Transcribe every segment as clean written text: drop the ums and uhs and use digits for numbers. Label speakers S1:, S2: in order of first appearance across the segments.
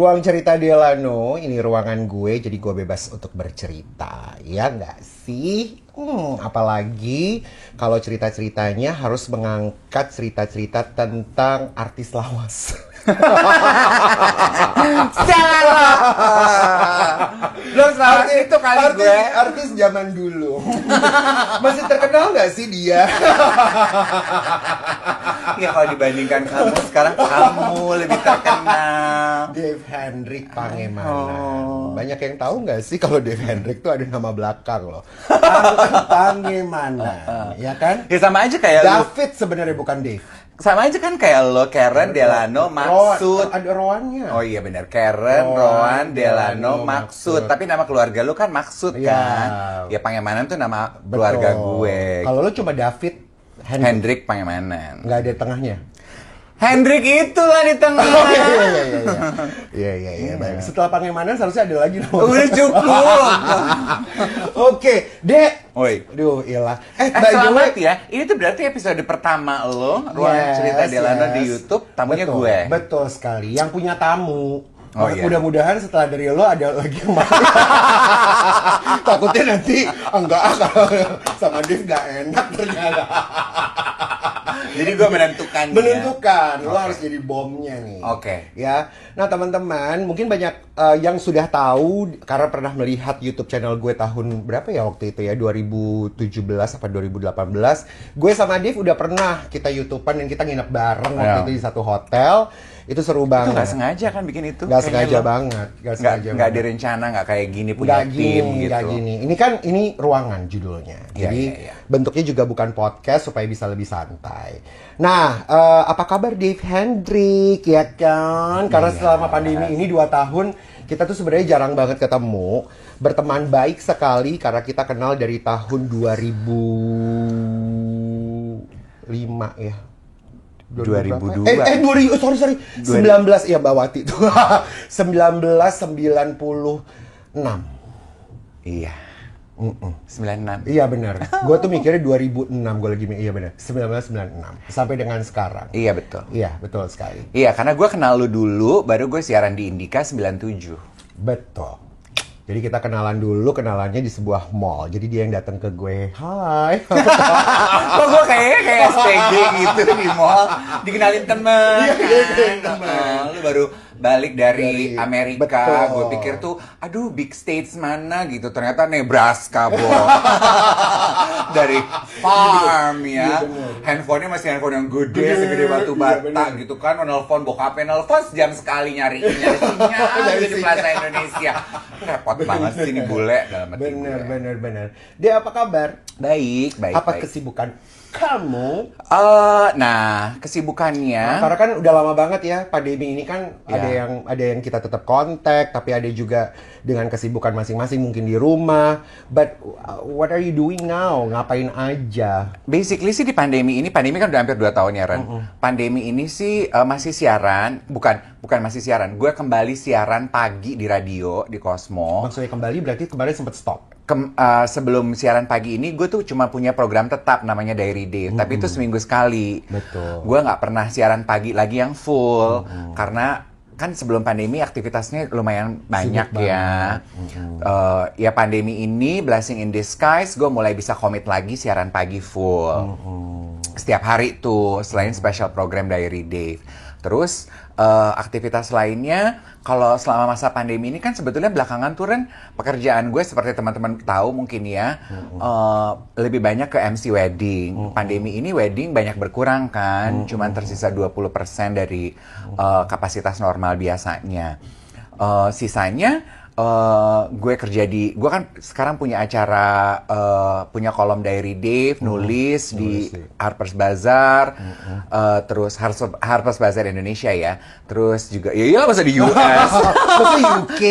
S1: Ruang Cerita Delano, ini ruangan gue, jadi gue bebas untuk bercerita, ya nggak sih? Apalagi kalau cerita-ceritanya harus mengangkat cerita-cerita tentang artis lawas.
S2: Salah. Lo salah itu kali gue.
S1: Artis zaman dulu. Masih terkenal nggak sih dia?
S2: Ya kalau dibandingkan kamu, sekarang kamu lebih terkenal.
S1: Dave Hendrik Pangemanan. Banyak yang tahu nggak sih kalau Dave Hendrik tuh ada nama belakang loh. Pangemanan, ya kan?
S2: Ya sama aja kayak
S1: David sebenarnya bukan Dave.
S2: Sama aja kan kayak lo, Karen, Delano, Maksud.
S1: Ada Rowannya.
S2: Oh iya benar, Karen, Rowan, Delano, Maksud. Tapi nama keluarga lo kan Maksud kan? Ya Pangemanan tuh nama keluarga gue.
S1: Kalau lo cuma David
S2: Hendrik Pangemanan.
S1: nggak ada tengahnya.
S2: Hendrik itulah di tengah.
S1: Oh iya. Baik. Setelah Pangemanan seharusnya ada lagi nama.
S2: Udah cukup.
S1: Oke, Dek.
S2: Woi.
S1: Aduh, iyalah. By the
S2: Selamat
S1: way,
S2: ya. Ini tuh berarti episode pertama lo, Ruang Cerita Delano di YouTube. Tamunya
S1: betul,
S2: gue.
S1: Betul sekali. Yang punya tamu.
S2: Oh, iya.
S1: Mudah-mudahan setelah dari lo ada lagi yang mau. Takutnya nanti enggak kalau sama Div gak enak ternyata.
S2: Jadi gue menentukan.
S1: Lo harus jadi bomnya nih.
S2: Oke.
S1: Ya. Nah, teman-teman, mungkin banyak yang sudah tahu karena pernah melihat YouTube channel gue tahun berapa ya waktu itu ya, 2017 apa 2018. Gue sama Div udah pernah kita YouTubean dan kita nginep bareng waktu itu di satu hotel. Itu seru banget.
S2: Itu gak sengaja kan bikin itu?
S1: Gak sengaja banget.
S2: Gak direncana, gak kayak gini punya tim gitu.
S1: Gak gini. Ini ruangan judulnya. Jadi bentuknya juga bukan podcast supaya bisa lebih santai. Nah, apa kabar Dave Hendrik ya kan? Karena selama pandemi ini 2 tahun kita tuh sebenarnya jarang banget ketemu. Berteman baik sekali karena kita kenal dari tahun 2005 ya.
S2: 2002.
S1: Sorry. 19 ya Mbak Wati tuh. 1996.
S2: Iya. 96.
S1: Iya benar. Gue tuh mikirnya 2006 gue lagi iya benar. 1996 sampai dengan sekarang.
S2: Iya betul.
S1: Iya, betul sekali.
S2: Iya, karena gue kenal lu dulu, baru gue siaran di Indika 97.
S1: Betul. Jadi kita kenalannya di sebuah mall. Jadi dia yang datang ke gue, hai.
S2: Kok gue kayak SPG gitu di mall, dikenalin temen. Lu baru balik dari Amerika, gue pikir tuh, aduh big states mana gitu. Ternyata Nebraska, Bo. Dari farm ya. Handphonenya masih handphone yang gede, segede batu bata gitu kan. Nelfon bokapnya, nelfon sejam sekali nyari sinyal di Plaza Indonesia. Repot banget sih ini bule dalam hati gue.
S1: Bener. Dia apa kabar?
S2: Baik.
S1: Apa kesibukan kamu?
S2: Nah, kesibukannya.
S1: Karena kan udah lama banget ya pandemi ini kan ada yang kita tetap kontak, tapi ada juga dengan kesibukan masing-masing mungkin di rumah. But what are you doing now? Ngapain aja?
S2: Basically sih di pandemi kan udah hampir 2 tahun ya Ren. Pandemi ini sih masih siaran, bukan masih siaran. Gue kembali siaran pagi di radio di Cosmo.
S1: Maksudnya kembali berarti kemarin sempat stop.
S2: Sebelum siaran pagi ini gue tuh cuma punya program tetap namanya Diary Dave, tapi itu seminggu sekali.
S1: Betul.
S2: Gue nggak pernah siaran pagi lagi yang full karena kan sebelum pandemi aktivitasnya lumayan banyak ya. Ya pandemi ini blessing in disguise, gue mulai bisa komit lagi siaran pagi full. Setiap hari tuh selain special program Diary Dave. Terus aktivitas lainnya kalau selama masa pandemi ini kan sebetulnya belakangan tuh Ren, pekerjaan gue seperti teman-teman tahu mungkin ya lebih banyak ke MC wedding. Pandemi ini wedding banyak berkurang kan, cuman tersisa 20% dari kapasitas normal biasanya. Sisanya gue kan sekarang punya acara, punya kolom Diary Dave, nulis di Harper's Bazaar, terus Harper's Bazaar Indonesia ya, terus juga ya masa di US,
S1: masa UK,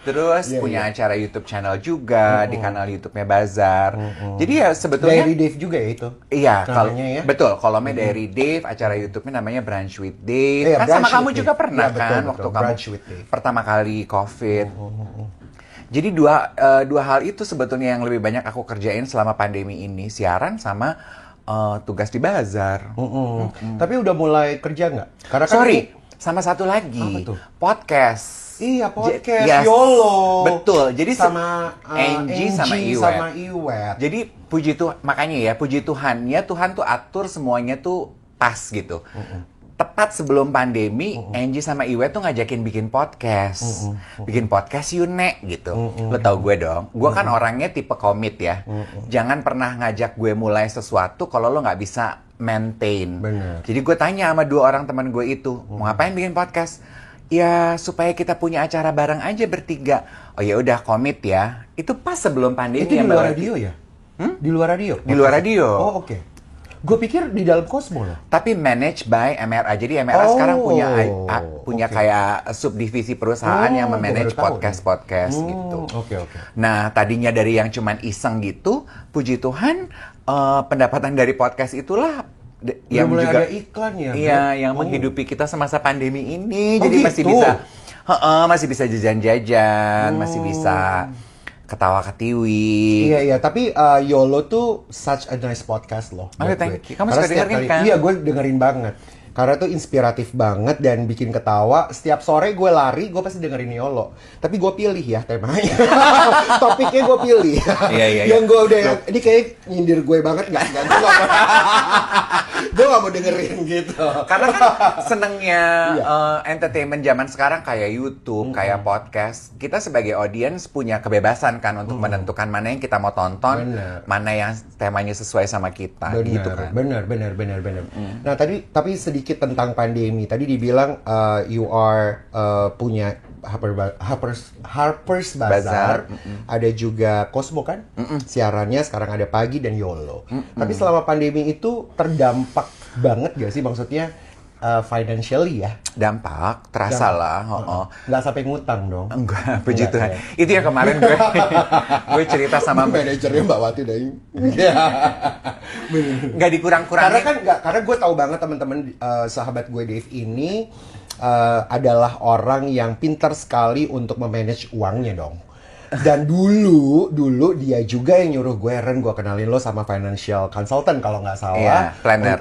S2: terus punya acara YouTube channel juga di kanal YouTube-nya Bazaar. Jadi ya sebetulnya
S1: Diary Dave juga ya itu.
S2: Iya,
S1: ya?
S2: Betul, kolomnya Diary Dave, acara YouTube-nya namanya Brunch with Dave. Kan sama kamu juga pernah kan waktu kamu pertama kali COVID. Jadi dua hal itu sebetulnya yang lebih banyak aku kerjain selama pandemi ini, siaran sama tugas di bazar.
S1: Tapi udah mulai kerja nggak? Karena kan
S2: Sama satu lagi,
S1: Apa tuh?
S2: podcast.
S1: Iya, podcast
S2: Yes.
S1: YOLO.
S2: Betul. Jadi
S1: sama
S2: Angie sama Iwet.
S1: sama Iwet.
S2: Jadi puji Tuhan, makanya ya puji Tuhannya, Tuhan tuh atur semuanya tuh pas gitu. Tepat sebelum pandemi, Angie sama Iwet tuh ngajakin bikin podcast. Bikin podcast Yune gitu. Lo tau gue dong, gue kan orangnya tipe komit ya. Jangan pernah ngajak gue mulai sesuatu kalau lo nggak bisa maintain.
S1: Bener.
S2: Jadi gue tanya sama 2 orang teman gue itu, mau ngapain bikin podcast? Ya supaya kita punya acara bareng aja bertiga. Oh ya udah komit ya. Itu pas sebelum pandemi.
S1: Itu di
S2: ya,
S1: luar
S2: Mbak Wati.
S1: radio ya? Di luar radio?
S2: Di luar radio.
S1: Oh, oke. Gue pikir di dalam Cosmo loh.
S2: Tapi managed by MRA. Jadi MRA sekarang punya
S1: oke.
S2: kayak subdivisi perusahaan yang
S1: gue
S2: memanage
S1: baru tahu
S2: podcast gitu.
S1: Oke.
S2: Nah, tadinya dari yang cuman iseng gitu, puji Tuhan pendapatan dari podcast itulah yang
S1: mulai
S2: juga
S1: ada iklan ya.
S2: iya,
S1: Beb?
S2: yang menghidupi kita semasa pandemi ini.
S1: Oh,
S2: Jadi masih
S1: gitu?
S2: bisa masih bisa jajan-jajan, masih bisa ketawa ketiwi.
S1: Iya, tapi YOLO tuh such a nice podcast loh.
S2: Oh,
S1: buat
S2: thank
S1: gue.
S2: you. Kamu
S1: Karena
S2: suka
S1: setiap
S2: dengerin
S1: kali-
S2: kan?
S1: Iya, gue dengerin banget. Karena tuh inspiratif banget dan bikin ketawa. Setiap sore gue lari, gue pasti dengerin YOLO. Tapi gue pilih ya temanya. Topiknya gue pilih.
S2: Iya.
S1: Yang gue udah, ini kayak nyindir gue banget nggak? Gue gak mau dengerin gitu.
S2: Karena kan senengnya entertainment zaman sekarang kayak YouTube, kayak podcast. Kita sebagai audience punya kebebasan kan untuk menentukan mana yang kita mau tonton,
S1: Bener.
S2: mana yang temanya sesuai sama kita, gitu kan.
S1: Benar. Nah, tapi sedikit tentang pandemi. Tadi dibilang you are punya Harper's Bazaar, ada juga Cosmo kan? Siarannya sekarang ada Pagi dan YOLO. Tapi selama pandemi itu terdampak banget gak sih, maksudnya financially ya?
S2: Dampak, terasa lah.
S1: Nggak sampai ngutang dong?
S2: Enggak, puji
S1: Enggak,
S2: Tuhan.
S1: ya.
S2: Itu yang kemarin gue cerita sama
S1: manajernya Mbak Wati deh.
S2: nggak dikurang-kurangin.
S1: Karena gue tahu banget teman-teman sahabat gue Dave ini adalah orang yang pintar sekali untuk memanage uangnya dong. Dan dulu dia juga yang nyuruh gue, Ren, gue kenalin lo sama financial consultant kalau nggak salah.
S2: Iya, planner.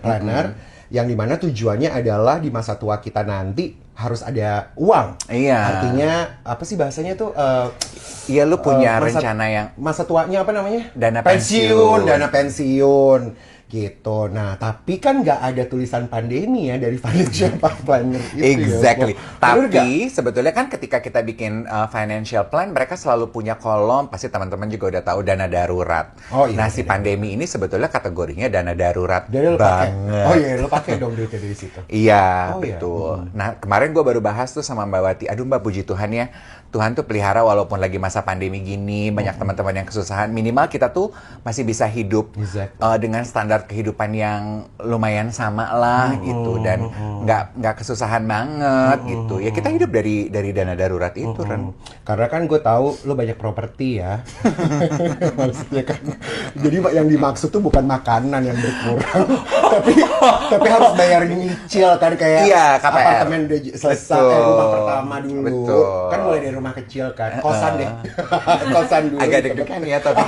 S1: Planner. Yang dimana tujuannya adalah di masa tua kita nanti harus ada uang.
S2: Iya.
S1: Artinya apa sih bahasanya tuh?
S2: Iya, lu punya rencana yang
S1: Masa tuanya apa namanya?
S2: Dana pensiun.
S1: Dana pensiun gitu. Nah, tapi kan nggak ada tulisan pandemi ya dari financial planner itu.
S2: Exactly.
S1: Ya.
S2: Tapi sebetulnya kan ketika kita bikin financial plan, mereka selalu punya kolom, pasti teman-teman juga udah tahu dana darurat.
S1: Oh, iya,
S2: nah, si pandemi ini sebetulnya kategorinya dana darurat
S1: Jadi lo pakai.
S2: banget.
S1: Oh iya, lo pakai dong duitnya dari situ.
S2: Iya,
S1: Oh, iya.
S2: betul. Nah, kemarin gue baru bahas tuh sama Mbak Wati. Aduh Mbak, puji Tuhan ya. Tuhan tuh pelihara walaupun lagi masa pandemi gini, banyak teman-teman yang kesusahan. Minimal kita tuh masih bisa hidup dengan standar kehidupan yang lumayan sama lah gitu. Dan nggak kesusahan banget gitu. Ya kita hidup dari dana darurat itu, Ren.
S1: Karena kan gue tahu lo banyak properti ya. Maksudnya kan. Jadi yang dimaksud tuh bukan makanan yang berkurang, tapi harus bayar nyicil kan, kayak
S2: Iya, KPR.
S1: apartemen udah selesai,
S2: Betul.
S1: rumah pertama dulu.
S2: Betul.
S1: Kan mulai dari rumah kecil kan, kosan deh. Kosan dulu.
S2: Agak deg-degan ya tapi.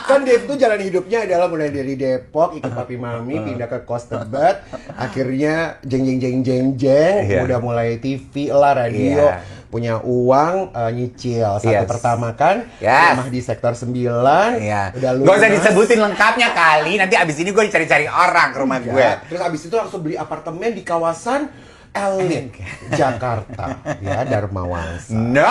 S1: Kan Dave tuh jalan hidupnya adalah mulai dari Depok ikut papi mami pindah ke kos Tebet, akhirnya jeng
S2: Iya.
S1: udah mulai TV lah, radio,
S2: Iya.
S1: punya uang, nyicil satu
S2: Yes.
S1: pertama kan,
S2: Yes.
S1: rumah di sektor 9,
S2: Iya.
S1: udah
S2: Gak usah
S1: lunas.
S2: disebutin lengkapnya kali. Nanti abis ini gue cari-cari orang ke rumah
S1: Iya.
S2: gue.
S1: Terus abis itu langsung beli apartemen di kawasan elit Jakarta, ya, Dharma Wangsa.
S2: No!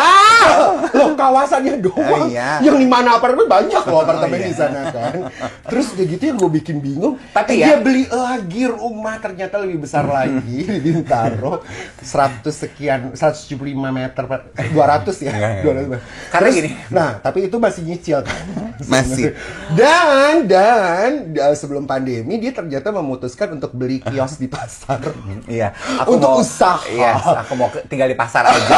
S1: Loh, kawasannya doang.
S2: Iya.
S1: Yang di mana apartemen banyak loh apartemen
S2: iya.
S1: di sana kan. Terus udah gitu yang gue bikin bingung.
S2: Tapi
S1: dia
S2: ya-
S1: beli lagi rumah ternyata lebih besar lagi di Bintaro. 175 meter, 200 ya.
S2: Iya.
S1: 200.
S2: Karena
S1: Terus,
S2: gini.
S1: Nah, tapi itu masih nyicil kan.
S2: Masih.
S1: Dan sebelum pandemi dia ternyata memutuskan untuk beli kios di pasar.
S2: Iya.
S1: Untuk
S2: mau
S1: usaha.
S2: Yes, aku mau tinggal di pasar aja.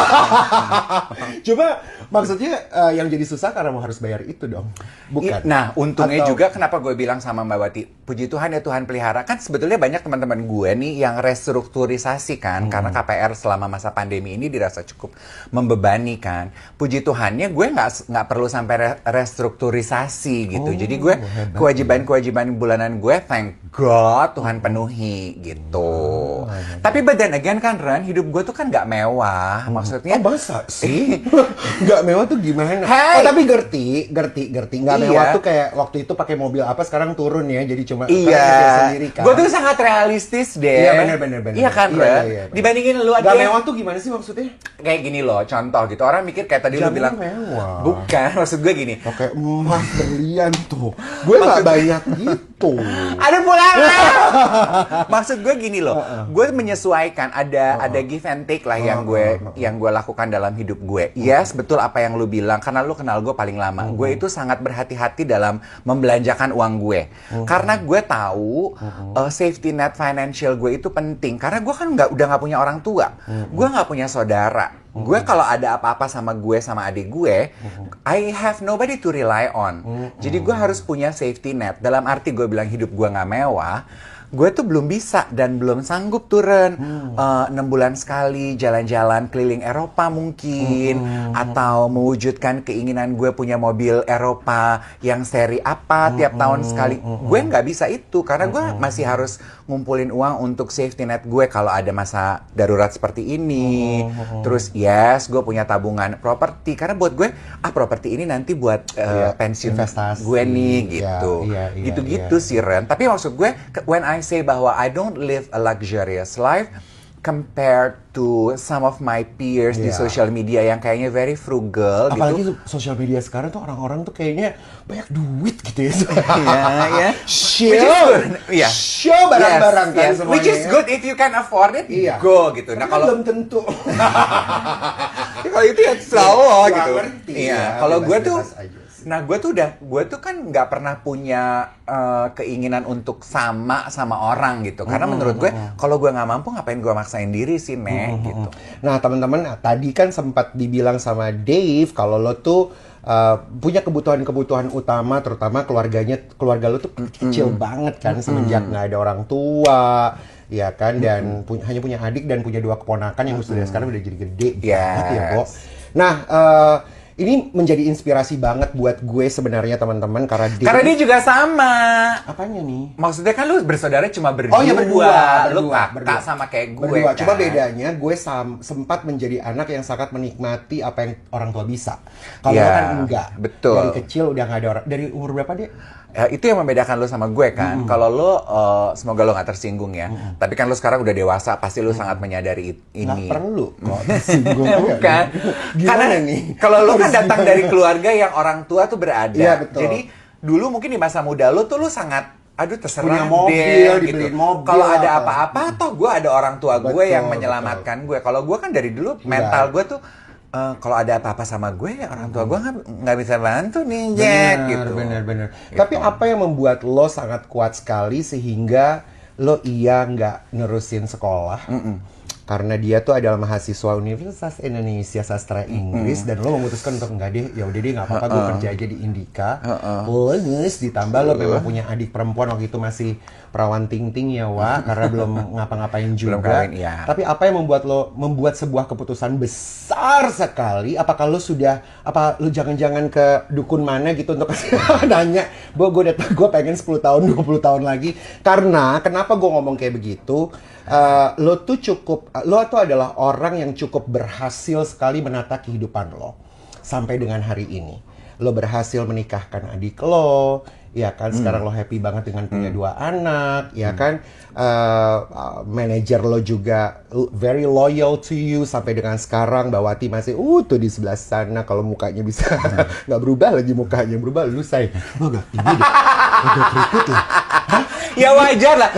S1: Coba maksudnya yang jadi susah karena mau harus bayar itu dong, bukan?
S2: Nah, untungnya juga kenapa gue bilang sama Mbak Wati, puji Tuhan ya Tuhan pelihara. Kan sebetulnya banyak teman-teman gue nih yang restrukturisasi kan, karena KPR selama masa pandemi ini dirasa cukup membebani kan. Puji Tuhannya gue nggak perlu sampai restrukturisasi gitu. Jadi gue kewajiban-kewajiban bulanan gue, thank God Tuhan penuhi gitu. Tapi but then again kan Ren, hidup gue tuh kan nggak mewah. Maksudnya
S1: masa sih? Nggak mewah tuh gimana?
S2: Hey!
S1: Tapi gerti. Nggak mewah tuh kayak waktu itu pakai mobil apa, sekarang turun ya, jadi cuma sendiri kan.
S2: Gue tuh sangat realistis deh.
S1: Iya bener.
S2: Iya kan Ren?
S1: Iya.
S2: Dibandingin lu aja.
S1: Nggak mewah tuh gimana sih maksudnya?
S2: Kayak gini loh, contoh gitu. Orang mikir kayak tadi lu bilang.
S1: Mewah.
S2: Bukan, maksud gue gini.
S1: Oke, emas berlian tuh. Gue nggak banyak gitu.
S2: Ada pulang. Maksud gue gini loh, gue menyesuaikan ada give and take lah yang gue lakukan dalam hidup gue. Yes, betul apa yang lu bilang karena lu kenal gue paling lama. Gue itu sangat berhati-hati dalam membelanjakan uang gue. Karena gue tahu safety net financial gue itu penting karena gue kan udah nggak punya orang tua. Gue nggak punya saudara. Gue kalau ada apa-apa sama gue sama adik gue, I have nobody to rely on. Jadi gue harus punya safety net. Dalam arti gue bilang hidup gue nggak mewah, gue tuh belum bisa dan belum sanggup turun 6 bulan sekali jalan-jalan keliling Eropa mungkin, atau mewujudkan keinginan gue punya mobil Eropa yang seri apa tiap tahun sekali. Gue nggak bisa itu karena gue masih harus ngumpulin uang untuk safety net gue kalau ada masa darurat seperti ini. Terus yes, gue punya tabungan properti karena buat gue properti ini nanti buat pensiun
S1: investasi
S2: gue nih gitu. Gitu-gitu sih Ren. Tapi maksud gue when I say bahwa I don't live a luxurious life compared to some of my peers di social media yang kayaknya very frugal.
S1: Apalagi
S2: gitu.
S1: Social media sekarang tuh orang-orang tuh kayaknya banyak duit gitu ya.
S2: Iya.
S1: Show barang-barang kan semuanya.
S2: Which is good if you can afford it, go gitu.
S1: Nah kalau belum tentu.
S2: Kalau itu ya selalu gitu. Iya. Kalau gue tuh gue tuh kan nggak pernah punya keinginan untuk sama orang gitu. Karena menurut gue, kalau gue nggak mampu, ngapain gue maksain diri sih, gitu.
S1: Nah, teman-teman, tadi kan sempat dibilang sama Dave, kalau lo tuh punya kebutuhan-kebutuhan utama, terutama keluarga lo tuh kecil banget kan, semenjak nggak ada orang tua, ya kan, dan hanya punya adik dan punya 2 keponakan yang sudah sekarang udah jadi gede banget ya, Bo. Nah, ini menjadi inspirasi banget buat gue sebenarnya teman-teman karena
S2: dia juga sama.
S1: Apanya nih?
S2: Maksudnya kan lu bersaudara cuma berdua.
S1: Oh iya berdua.
S2: Lu kakak sama kayak gue.
S1: Berdua.
S2: Kan?
S1: Cuma bedanya gue sempat menjadi anak yang sangat menikmati apa yang orang tua bisa. Kalau kan enggak.
S2: Betul.
S1: Dari kecil udah nggak ada orang. Dari umur berapa dia?
S2: Itu yang membedakan lo sama gue kan. Kalau lo, semoga lo gak tersinggung ya. Tapi kan lo sekarang udah dewasa, pasti lo sangat menyadari ini.
S1: Nggak perlu kok tersinggung.
S2: Bukan. Karena
S1: nih?
S2: Kalau lo kan datang dari keluarga yang orang tua tuh berada.
S1: Iya, betul.
S2: Jadi dulu mungkin di masa muda lo tuh lo sangat, aduh terserah
S1: punya mobil,
S2: deh gitu.
S1: Mobil,
S2: kalau ada apa-apa, toh gue ada orang tua gue yang menyelamatkan gue. Kalau gue kan dari dulu mental gue tuh, kalau ada apa-apa sama gue, orang tua gue nggak bisa bantu nih, Jack, gitu.
S1: Bener. Gitu. Tapi apa yang membuat lo sangat kuat sekali sehingga lo nggak nerusin sekolah? Karena dia tuh adalah mahasiswa Universitas Indonesia Sastra Inggris dan lo memutuskan untuk enggak deh, ya udah deh nggak apa-apa, gue kerja aja di Indika. Plus ditambah lo memang punya adik perempuan waktu itu masih perawan ting-ting ya, Wak, karena belum ngapa-ngapain juga.
S2: Belum kawin, ya.
S1: Tapi apa yang membuat lo membuat sebuah keputusan besar sekali? Apakah lo jangan-jangan ke dukun mana gitu untuk nanya, gue pengen 10 tahun, 20 tahun lagi. Karena kenapa gue ngomong kayak begitu? Lo tuh adalah orang yang cukup berhasil sekali menata kehidupan lo sampai dengan hari ini. Lo berhasil menikahkan adik lo, ya kan, sekarang lo happy banget dengan punya 2 anak, ya kan, manajer lo juga very loyal to you sampai dengan sekarang. Mbak Wati masih tuh di sebelah sana, kalau mukanya bisa nggak berubah lagi, mukanya berubah, lu say lo gak tinggi deh, agak keriput lah.
S2: Ya wajar lah,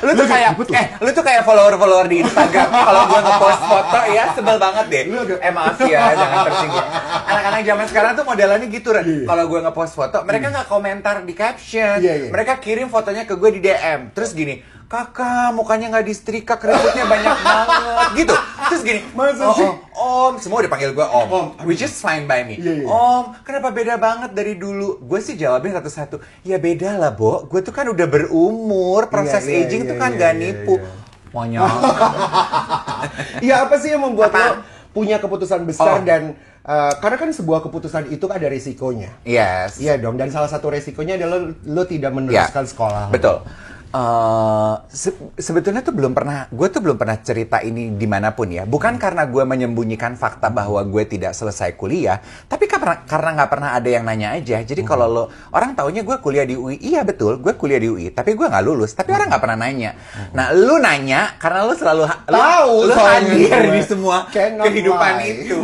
S2: lu tuh kayak follower di Instagram. Kalau gua ngepost foto ya sebel banget deh. Maaf ya, jangan tersinggung. Anak-anak zaman sekarang tuh modelannya gitu, kalau gua ngepost foto, mereka nggak komentar di caption, mereka kirim fotonya ke gue di DM, terus gini, kakak mukanya nggak disetrika, keriputnya banyak banget gitu. Terus gini, om, semua udah panggil gue om, which is fine by me. Om, kenapa beda banget dari dulu? Gue sih jawabnya satu-satu, ya beda lah Bo, gue tuh kan udah berumur, proses aging tuh kan gak nipu. Monyong.
S1: Iya, apa sih yang membuat lo punya keputusan besar dan karena kan sebuah keputusan itu kan ada risikonya.
S2: Yes.
S1: Iya dong, dan salah satu risikonya adalah lo tidak meneruskan sekolah.
S2: Betul. Sebetulnya tuh gue tuh belum pernah cerita ini dimanapun ya. Bukan karena gue menyembunyikan fakta bahwa gue tidak selesai kuliah, tapi karena nggak pernah ada yang nanya aja. Jadi kalau orang taunya gue kuliah di UI, iya betul, gue kuliah di UI, tapi gue nggak lulus. Tapi orang nggak pernah nanya. Nah, lu nanya karena lu selalu lu hadir di semua kehidupan itu.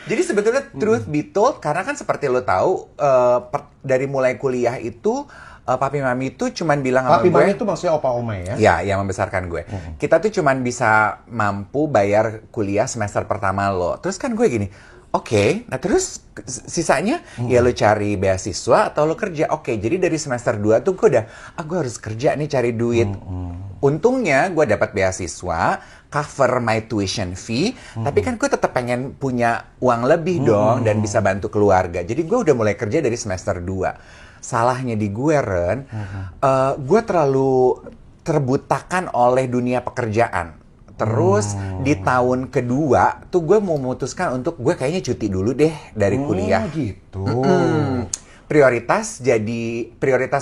S2: Jadi sebetulnya truth be told, karena kan seperti lo tahu, dari mulai kuliah itu papi mami itu cuman bilang sama gue.
S1: Papi mami itu maksudnya opa oma ya?
S2: Ya, yang membesarkan gue. Kita tuh cuman bisa mampu bayar kuliah semester pertama lo. Terus kan gue gini, oke, nah terus sisanya ya lo cari beasiswa atau lo kerja. Oke, jadi dari semester 2 tuh gue udah, gue harus kerja nih cari duit. Untungnya gue dapat beasiswa, cover my tuition fee, tapi kan gue tetap pengen punya uang lebih dong dan bisa bantu keluarga. Jadi gue udah mulai kerja dari semester 2. Salahnya di gue, Ren, gue terlalu terbutakan oleh dunia pekerjaan. Terus di tahun kedua tuh gue mau memutuskan untuk gue kayaknya cuti dulu deh dari kuliah.
S1: Gitu.
S2: Prioritas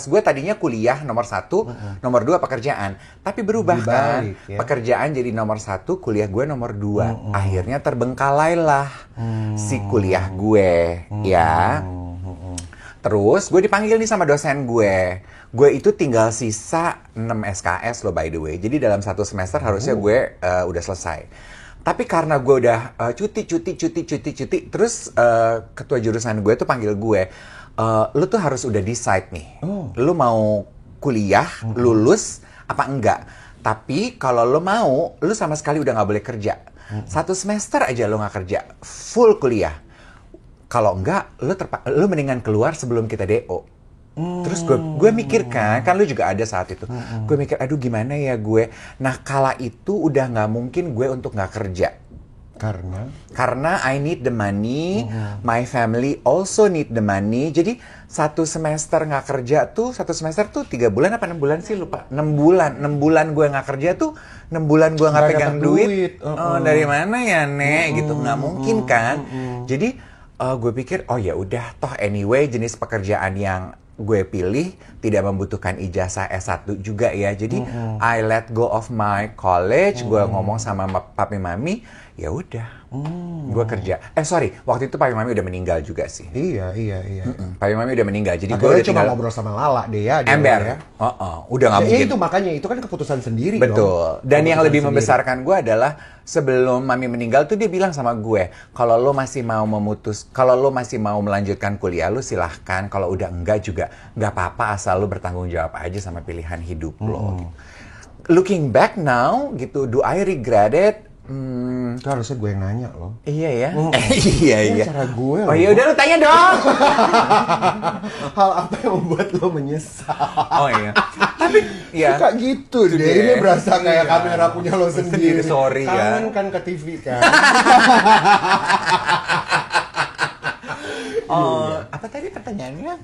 S2: gue tadinya kuliah nomor 1, nomor 2 pekerjaan. Tapi berubah kan, pekerjaan jadi nomor 1, kuliah gue nomor 2. Akhirnya terbengkalailah si kuliah gue, ya. Terus gue dipanggil nih sama dosen gue. Gue itu tinggal sisa 6 SKS loh by the way. Jadi dalam 1 semester harusnya gue udah selesai. Tapi karena gue udah cuti. Terus ketua jurusan gue tuh panggil gue. Lu tuh harus udah decide nih. Lu mau kuliah, lulus, apa enggak. Tapi kalau lu mau, lu sama sekali udah gak boleh kerja. 1 semester aja lu gak kerja. Full kuliah. Kalau enggak, lu mendingan keluar sebelum kita DO. Terus gue mikir kan lu juga ada saat itu. Gue mikir, aduh gimana ya gue. Nah, kala itu udah nggak mungkin gue untuk nggak kerja. Karena I need the money, my family also need the money. Jadi 1 semester nggak kerja tuh, 1 semester tuh 3 bulan apa 6 bulan sih lupa. 6 bulan gue nggak kerja tuh, 6 bulan gue nggak pegang duit. Dari mana ya Nek? Gitu nggak mungkin kan. Jadi gue pikir, oh ya udah, toh anyway jenis pekerjaan yang gue pilih tidak membutuhkan ijazah S1 juga ya. Jadi I let go of my college, gue ngomong sama papi mami, ya udah, gue kerja. Waktu itu papi mami udah meninggal juga sih.
S1: Iya.
S2: Papi mami udah meninggal, jadi gue udah
S1: cuma ngobrol sama Lala deh ya.
S2: Ember,
S1: ya.
S2: Udah nggak mungkin.
S1: Itu makanya itu kan keputusan sendiri.
S2: Betul. Dan yang lebih membesarkan gue adalah sebelum mami meninggal tuh dia bilang sama gue, kalau lo masih mau melanjutkan kuliah lo silahkan, kalau udah enggak juga nggak apa-apa asal lo bertanggung jawab aja sama pilihan hidup lo. Gitu. Looking back now, gitu, do I regret it?
S1: Itu harusnya gue yang nanya loh.
S2: Iya ya. Iya.
S1: Cara gue.
S2: Oh ya udah lu tanya dong.
S1: Hal apa yang membuat lo menyesal?
S2: Oh iya. Tapi ya.
S1: Suka gitu deh. Ini berasa kayak kamera punya lo sendiri.
S2: Sorry ya.
S1: Kangen kan ke TV kan.
S2: Apa tadi pertanyaannya?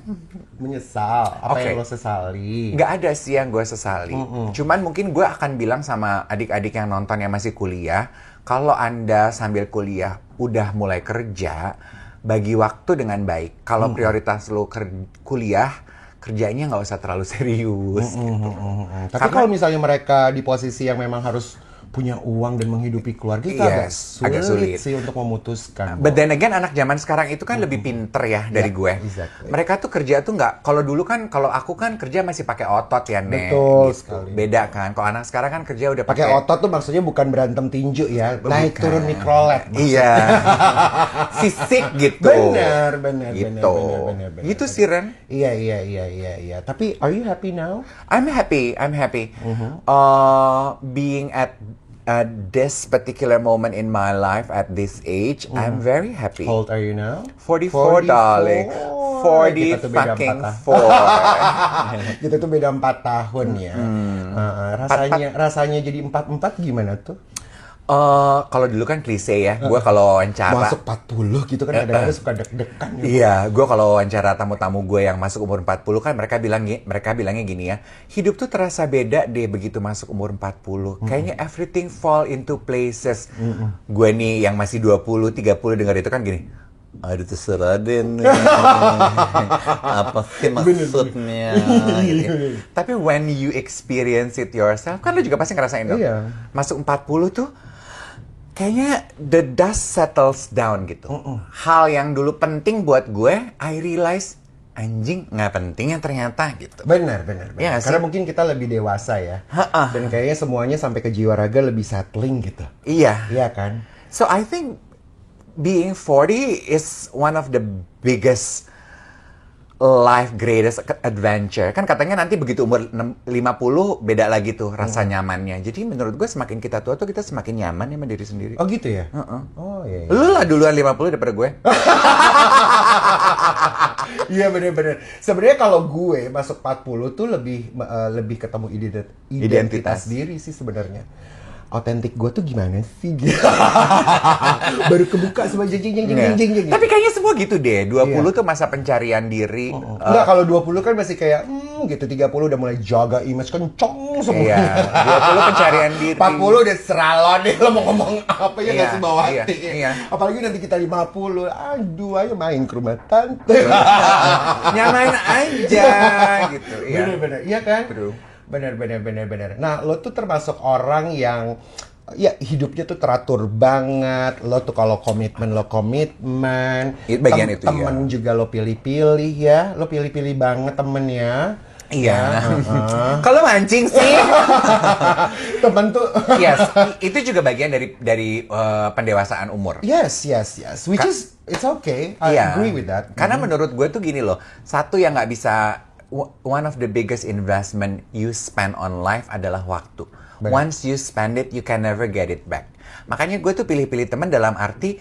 S1: Menyesal. Apa yang lo sesali?
S2: Nggak ada sih yang gue sesali. Cuman mungkin gue akan bilang sama adik-adik yang nonton yang masih kuliah, kalau Anda sambil kuliah udah mulai kerja, bagi waktu dengan baik. Kalau prioritas lo kuliah, kerjanya nggak usah terlalu serius.
S1: Tapi kalau misalnya mereka di posisi yang memang harus punya uang dan menghidupi keluarga, itu agak sulit sih untuk memutuskan.
S2: But then again, anak zaman sekarang itu kan lebih pinter ya dari gue.
S1: Exactly.
S2: Mereka tuh kerja tuh nggak, kalau dulu kan, kalau aku kan kerja masih pakai otot ya, Nek.
S1: Betul
S2: gitu.
S1: sekali.
S2: Beda kan, kalau anak sekarang kan kerja udah
S1: pakai otot tuh maksudnya bukan berantem tinju ya, naik turun mikrolet.
S2: Iya. Fisik gitu.
S1: Benar.
S2: Gitu sih, Ren.
S1: Iya. Tapi are you happy now?
S2: I'm happy. Being at this particular moment in my life at this age, I'm very happy.
S1: How old are you now?
S2: 44, darling. 40
S1: kita tuh beda
S2: fucking
S1: 4
S2: 4.
S1: Kita tuh beda 4 tahun ya. Rasanya jadi 44 gimana tuh?
S2: Kalau dulu kan klise ya, gue kalau wawancara
S1: Masuk 40 gitu kan kadang-kadang suka deg-degan ya.
S2: Iya, gue kalau wawancara tamu-tamu gue yang masuk umur 40 kan mereka bilangnya gini ya, hidup tuh terasa beda deh begitu masuk umur 40. Kayaknya everything fall into places. Gue nih yang masih 20, 30 dengar itu kan gini, aduh terserah deh nih. Apa sih maksudnya? Gitu. Tapi when you experience it yourself, kan lu juga pasti ngerasain dong.
S1: Iya.
S2: Masuk 40 tuh kayaknya the dust settles down gitu. Hal yang dulu penting buat gue, I realize anjing nggak penting ya ternyata gitu.
S1: Benar.
S2: Ya,
S1: Karena mungkin kita lebih dewasa ya. Dan kayaknya semuanya sampai ke jiwa raga lebih settling gitu.
S2: Iya.
S1: Iya kan?
S2: So I think being 40 is one of the biggest life greatest adventure. Kan katanya nanti begitu umur 50 beda lagi tuh rasa nyamannya. Jadi menurut gue semakin kita tua tuh kita semakin nyaman ya sama diri sendiri.
S1: Oh gitu ya? Oh iya.
S2: Lu lah duluan 50 daripada gue.
S1: Iya bener. Sebenarnya kalau gue masuk 40 tuh lebih ketemu identitas diri sih sebenarnya. Otentik gue tuh gimana sih? Baru kebuka semua jeng.
S2: Tapi kayaknya semua gitu deh. 20 tuh masa pencarian diri.
S1: Enggak, kalau 20 kan masih kayak gitu, 30 udah mulai jaga image kencong semuanya.
S2: Iya, 20 pencarian diri.
S1: 40 udah seralon deh, lo mau ngomong apa ya nggak sih Bawati.
S2: Iya.
S1: Apalagi nanti kita 50, aduh ayo main ke rumah tante.
S2: Nyamain aja gitu. Iya.
S1: Bener, iya kan? Bener. Nah, lo tuh termasuk orang yang ya hidupnya tuh teratur banget. Lo tuh kalau komitmen lo komitmen.
S2: Bagian itu
S1: temen juga lo pilih-pilih ya. Lo pilih-pilih banget temennya.
S2: Iya. Kalau mancing sih.
S1: Temen tuh.
S2: Yes, itu juga bagian dari pendewasaan umur.
S1: Yes. Which is it's okay. I agree with that.
S2: Karena menurut gue tuh gini loh. Satu yang nggak bisa, one of the biggest investment you spend on life adalah waktu.
S1: Benar.
S2: Once you spend it, you can never get it back. Makanya gue tuh pilih-pilih teman dalam arti,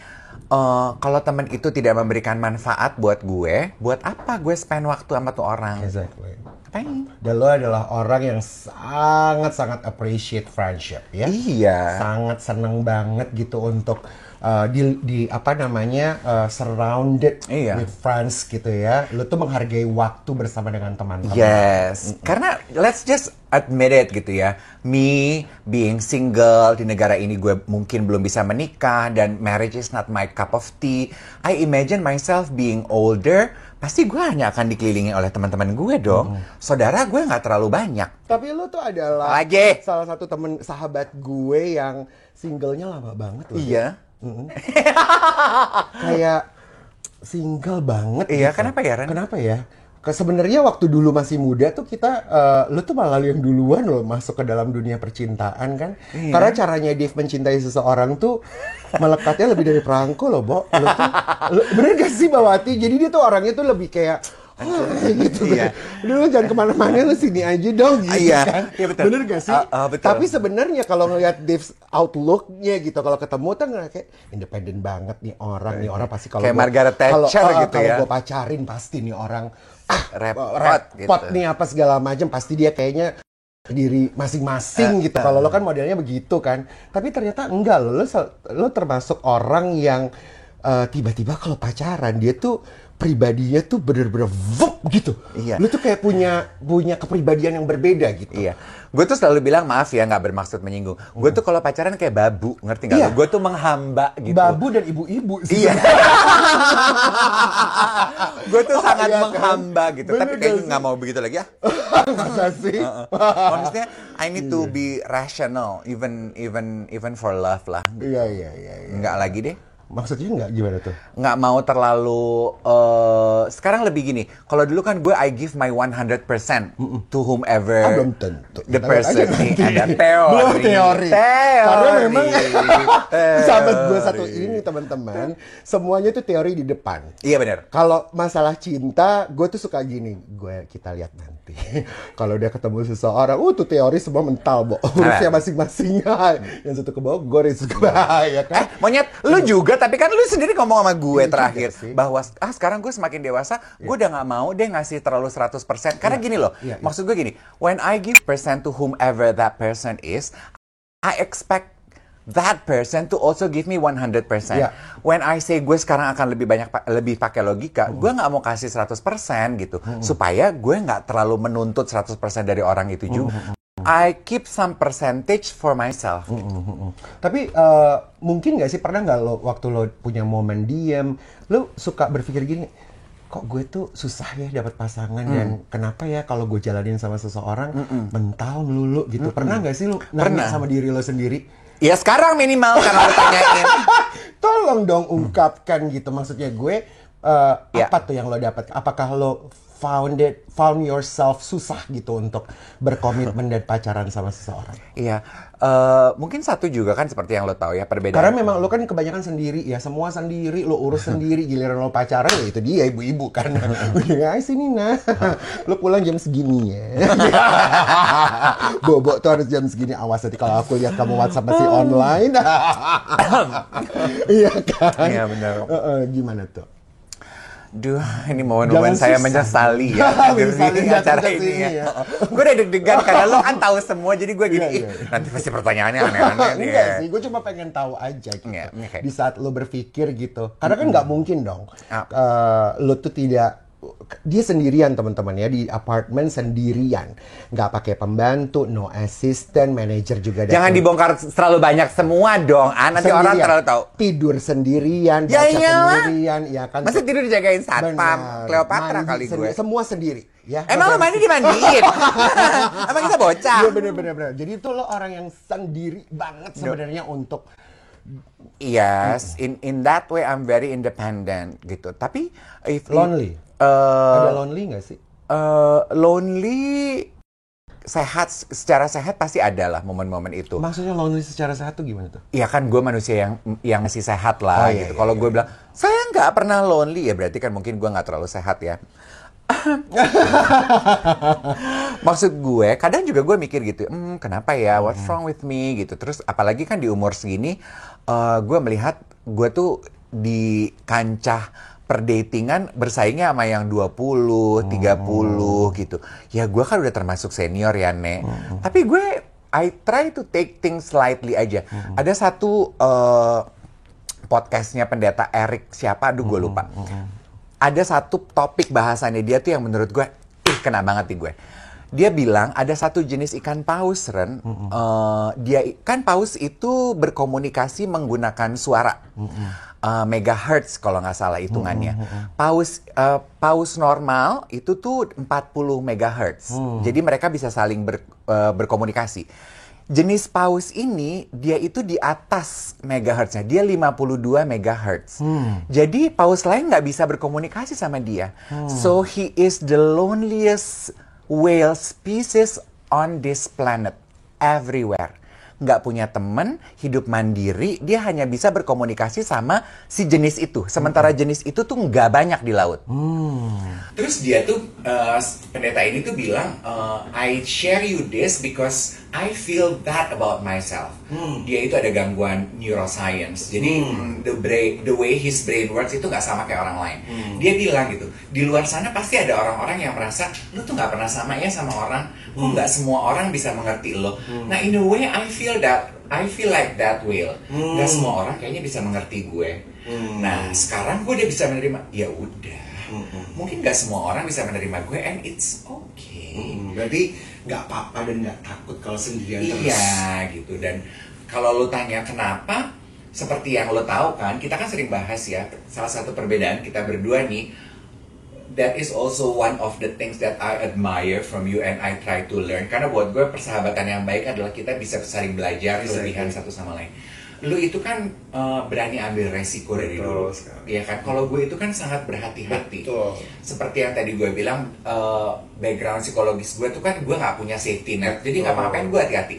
S2: kalau teman itu tidak memberikan manfaat buat gue, buat apa gue spend waktu sama tuh orang?
S1: Exactly.
S2: Ngapain?
S1: Dan lo adalah orang yang sangat appreciate friendship ya.
S2: Iya.
S1: Sangat seneng banget gitu untuk di apa namanya surrounded with friends gitu ya. Lo tuh menghargai waktu bersama dengan teman-teman.
S2: Yes. Karena let's just admit it gitu ya. Me being single di negara ini, gue mungkin belum bisa menikah dan marriage is not my cup of tea. I imagine myself being older, pasti gue hanya akan dikelilingi oleh teman-teman gue dong. Saudara gue nggak terlalu banyak.
S1: Tapi lo tuh adalah salah satu temen sahabat gue yang singlenya lama banget loh.
S2: Iya.
S1: Kayak single banget.
S2: Iya,
S1: gitu.
S2: Kenapa
S1: ya?
S2: ya?
S1: Sebenarnya waktu dulu masih muda tuh kita, lu tuh malah yang duluan loh masuk ke dalam dunia percintaan kan.
S2: Iya.
S1: Karena caranya Dave mencintai seseorang tuh melekatnya lebih dari perangko loh, Bo. Bener gak sih Bawati? Jadi dia tuh orangnya tuh lebih kayak gitu.
S2: Iya.
S1: Lu jangan kemana-mana, lu sini aja dong gitu kan.
S2: Iya, betul.
S1: Bener gak sih?
S2: Betul.
S1: Tapi sebenarnya kalau ngeliat Dave's outlook-nya gitu, kalau ketemu tuh kayak independen banget nih orang. Nih orang pasti kalau
S2: kayak Margaret Thatcher gitu ya.
S1: Kalau gue pacarin pasti nih orang
S2: repot gitu.
S1: Nih apa segala macam, pasti dia kayaknya diri masing-masing gitu. Kalau lo kan modelnya begitu kan. Tapi ternyata enggak lo termasuk orang yang tiba-tiba kalau pacaran dia tuh pribadinya tuh bener-bener vup gitu.
S2: Iya.
S1: Lu tuh kayak punya kepribadian yang berbeda gitu.
S2: Iya. Gue tuh selalu bilang, maaf ya nggak bermaksud menyinggung. Gue tuh kalau pacaran kayak babu, ngerti nggak?
S1: Iya.
S2: Gue tuh menghamba gitu.
S1: Babu dan ibu-ibu sih.
S2: Iya. Gue tuh sangat
S1: iya,
S2: menghamba
S1: kan?
S2: gitu.
S1: Bener
S2: Tapi kayaknya
S1: sih?
S2: nggak mau begitu lagi ya.
S1: Masa sih?
S2: Maksudnya, I need to be rational, even for love lah.
S1: Iya.
S2: Nggak lagi deh.
S1: Maksudnya nggak gimana tuh?
S2: Nggak mau terlalu sekarang lebih gini. Kalau dulu kan gue I give my 100% to whomever
S1: Belum tentu.
S2: the
S1: Kita
S2: person.
S1: lihat aja
S2: Ada
S1: nanti.
S2: teori.
S1: Belum teori. Karena memang sahabat gue satu ini teman-teman, semuanya tuh teori di depan.
S2: Iya benar.
S1: Kalau masalah cinta, gue tuh suka gini. Kita lihat nanti. Kalau udah ketemu seseorang, tuh teori semua mental, Bo. Urusnya masing-masing. Yang satu ke Bogor, yang satu ke Bahaya kan.
S2: Monyet, lu juga tapi kan lu sendiri ngomong sama gue
S1: Iya
S2: terakhir
S1: juga sih.
S2: bahwa sekarang gue semakin dewasa, gue udah nggak mau deh ngasih terlalu 100%. Karena gini loh, maksud gue gini, when I give percent to whomever that person is, I expect that person to also give me 100%.
S1: Yeah.
S2: When I say gue sekarang akan lebih pakai logika, gue nggak mau kasih 100% gitu, supaya gue nggak terlalu menuntut 100% dari orang itu juga. I keep some percentage for myself.
S1: Tapi mungkin nggak sih, pernah nggak lo waktu lo punya momen diem, lo suka berpikir gini, kok gue tuh susah ya dapat pasangan dan kenapa ya kalau gue jalanin sama seseorang mental melulu gitu. Pernah nggak sih lo nanya sama diri lo sendiri?
S2: Ya sekarang minimal karena lo tanyain.
S1: Tolong dong ungkapkan gitu. Maksudnya gue apa tuh yang lo dapat? Apakah lo found yourself susah gitu untuk berkomitmen dan pacaran sama seseorang?
S2: Iya, mungkin satu juga kan seperti yang lo tahu ya perbedaan.
S1: Karena memang lo kan kebanyakan sendiri ya, semua sendiri, lo urus sendiri. Giliran lo pacaran ya itu dia ibu-ibu kan. Ya sini nah, lo pulang jam segini ya. Bobo tuh harus jam segini. Awas nanti kalau aku lihat kamu WhatsApp masih online. Iya kan?
S2: Iya benar.
S1: Gimana tuh?
S2: Duh, ini momen-momen saya menyesali ya
S1: menyesali
S2: di acara ini ya. Gue udah deg-degan karena lo kan tahu semua, jadi gue gini, nanti pasti pertanyaannya aneh-aneh.
S1: Enggak sih, gue cuma pengen tahu aja gitu. Di saat lo berpikir gitu, karena kan nggak mungkin dong, lo tuh tidak, dia sendirian teman-teman ya, di apartemen sendirian, nggak pakai pembantu, no assistant, manager juga.
S2: Jangan dibongkar terlalu banyak semua dong, nanti
S1: sendirian.
S2: Orang terlalu tahu.
S1: Tidur sendirian,
S2: Ya
S1: baca
S2: iyalah.
S1: sendirian, ya kan.
S2: Masa tidur dijagain satpam,
S1: Benar.
S2: Kleopatra
S1: Mandi
S2: kali gue.
S1: semua sendiri. Ya,
S2: Emang lo mandi dimandiin? Emang kita bocah?
S1: Iya bener. Jadi itu lo orang yang sendiri banget sebenarnya untuk.
S2: Yes, in that way I'm very independent gitu. Tapi if
S1: Lonely. Ada lonely nggak sih?
S2: Lonely secara sehat pasti ada lah momen-momen itu.
S1: Maksudnya lonely secara sehat tuh gimana tuh?
S2: Iya kan gue manusia yang masih sehat lah gitu. Kalau gue bilang saya nggak pernah lonely ya berarti kan mungkin gue nggak terlalu sehat ya. Maksud gue kadang juga gue mikir gitu, kenapa ya, what's wrong with me gitu. Terus apalagi kan di umur segini gue melihat gue tuh di kancah perdatingan bersaingnya sama yang 20, 30 gitu. Ya gue kan udah termasuk senior ya, Nek. Tapi gue, I try to take things lightly aja. Ada satu podcastnya pendeta Eric, siapa? Aduh gue lupa. Ada satu topik bahasannya dia tuh yang menurut gue, kena banget di gue. Dia bilang ada satu jenis ikan paus, Ren. Dia kan paus itu berkomunikasi menggunakan suara. Megahertz kalau nggak salah hitungannya. Paus normal itu tuh 40 megahertz. Jadi mereka bisa saling berkomunikasi. Jenis paus ini dia itu di atas megahertznya. Dia 52 megahertz. Jadi paus lain nggak bisa berkomunikasi sama dia. So he is the loneliest whale species on this planet everywhere. Nggak punya teman, hidup mandiri, dia hanya bisa berkomunikasi sama si jenis itu. Sementara jenis itu tuh nggak banyak di laut. Terus dia tuh, pendeta ini tuh bilang, I share you this because I feel that about myself. Dia itu ada gangguan neuroscience. Jadi the way his brain works itu nggak sama kayak orang lain. Dia bilang gitu, di luar sana pasti ada orang-orang yang merasa, lu tuh nggak pernah sama ya sama orang. Kok nggak semua orang bisa mengerti lo. Nah in a way I feel like that Will. Nggak semua orang kayaknya bisa mengerti gue. Nah sekarang gue udah bisa menerima. Ya udah. Mungkin nggak semua orang bisa menerima gue and it's okay.
S1: Berarti nggak apa-apa dan nggak takut kalau sendirian terus.
S2: Iya gitu. Dan kalau lo tanya kenapa, seperti yang lo tahu kan, kita kan sering bahas ya, salah satu perbedaan kita berdua nih, that is also one of the things that I admire from you and I try to learn. Karena buat gue persahabatan yang baik adalah kita bisa saling belajar kelebihan satu sama lain. Lu itu kan berani ambil resiko dari dulu, ya kan? Kalau gue itu kan sangat berhati-hati. Seperti yang tadi gue bilang, background psikologis gue tuh kan gue nggak punya safety net, jadi nggak ngapain gue hati-hati.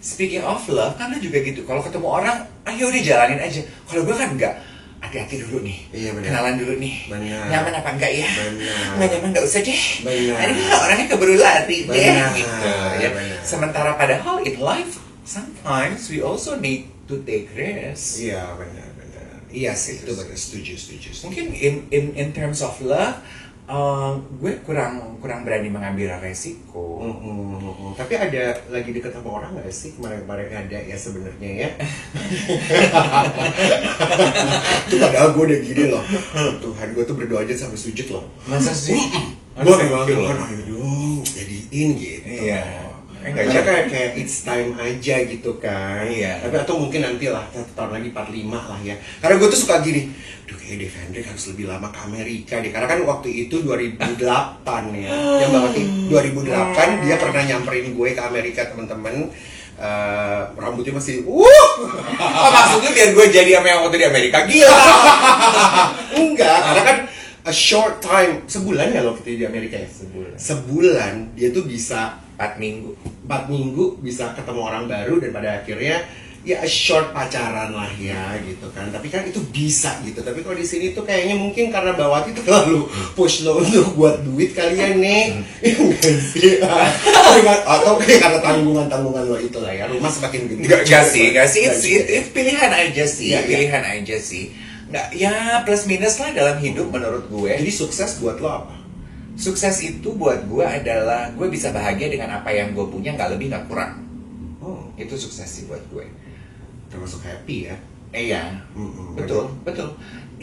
S2: Speaking of love, kan lu juga gitu. Kalau ketemu orang, ayo udah jalanin aja. Kalau gue kan enggak. Hati-hati dulu nih, kenalan dulu nih, nyaman apa enggak ya? Nggak nyaman nggak usah deh. Aduh orangnya keburu lari deh gitu. Ya. Sementara padahal in life sometimes we also need to take risks.
S1: Iya benar. Iya sih, itu betul, setuju.
S2: Mungkin in terms of love, gue kurang berani mengambil resiko.
S1: Tapi ada lagi deket sama orang nggak sih kemarin ada ya sebenarnya ya? Itu padahal gue udah gini loh. Tuhan, gue tuh berdoa aja sampai sujud loh.
S2: Masa sih?
S1: Gue bilang, ayo dong, jadiin gitu.
S2: Iya.
S1: Karena kayak it's time aja gitu kan.
S2: Iya.
S1: Tapi atau mungkin nanti lah, 1 tahun lagi 45 lah ya. Karena gue tuh suka gini, duh kayak Dave Hendrik harus lebih lama ke Amerika deh. Karena kan waktu itu 2008 ya. Yang banget 2008 dia pernah nyamperin gue ke Amerika, teman-teman. Rambutnya masih
S2: Oh, maksudnya biar gue jadi sama yang waktu di Amerika? Gila.
S1: Enggak, karena kan a short time, sebulan ya lo kita di Amerika ya. Sebulan dia tuh bisa
S2: 4 minggu
S1: bisa ketemu orang baru, dan pada akhirnya ya a short pacaran lah ya gitu kan. Tapi kan itu bisa gitu. Tapi kalau di sini tuh kayaknya mungkin karena Bawati tuh terlalu push lo untuk buat duit kalian nih. Enggak sih. Atau kayak karena tanggungan lo itu lah ya. Rumah semakin gede.
S2: Enggak sih. It's pilihan aja sih. Pilihan aja sih. Nggak, ya plus minus lah dalam hidup menurut gue.
S1: Jadi sukses buat lo apa?
S2: Sukses itu buat gue adalah gue bisa bahagia dengan apa yang gue punya, nggak lebih nggak kurang. Itu sukses sih buat gue.
S1: Termasuk happy ya?
S2: Iya, betul.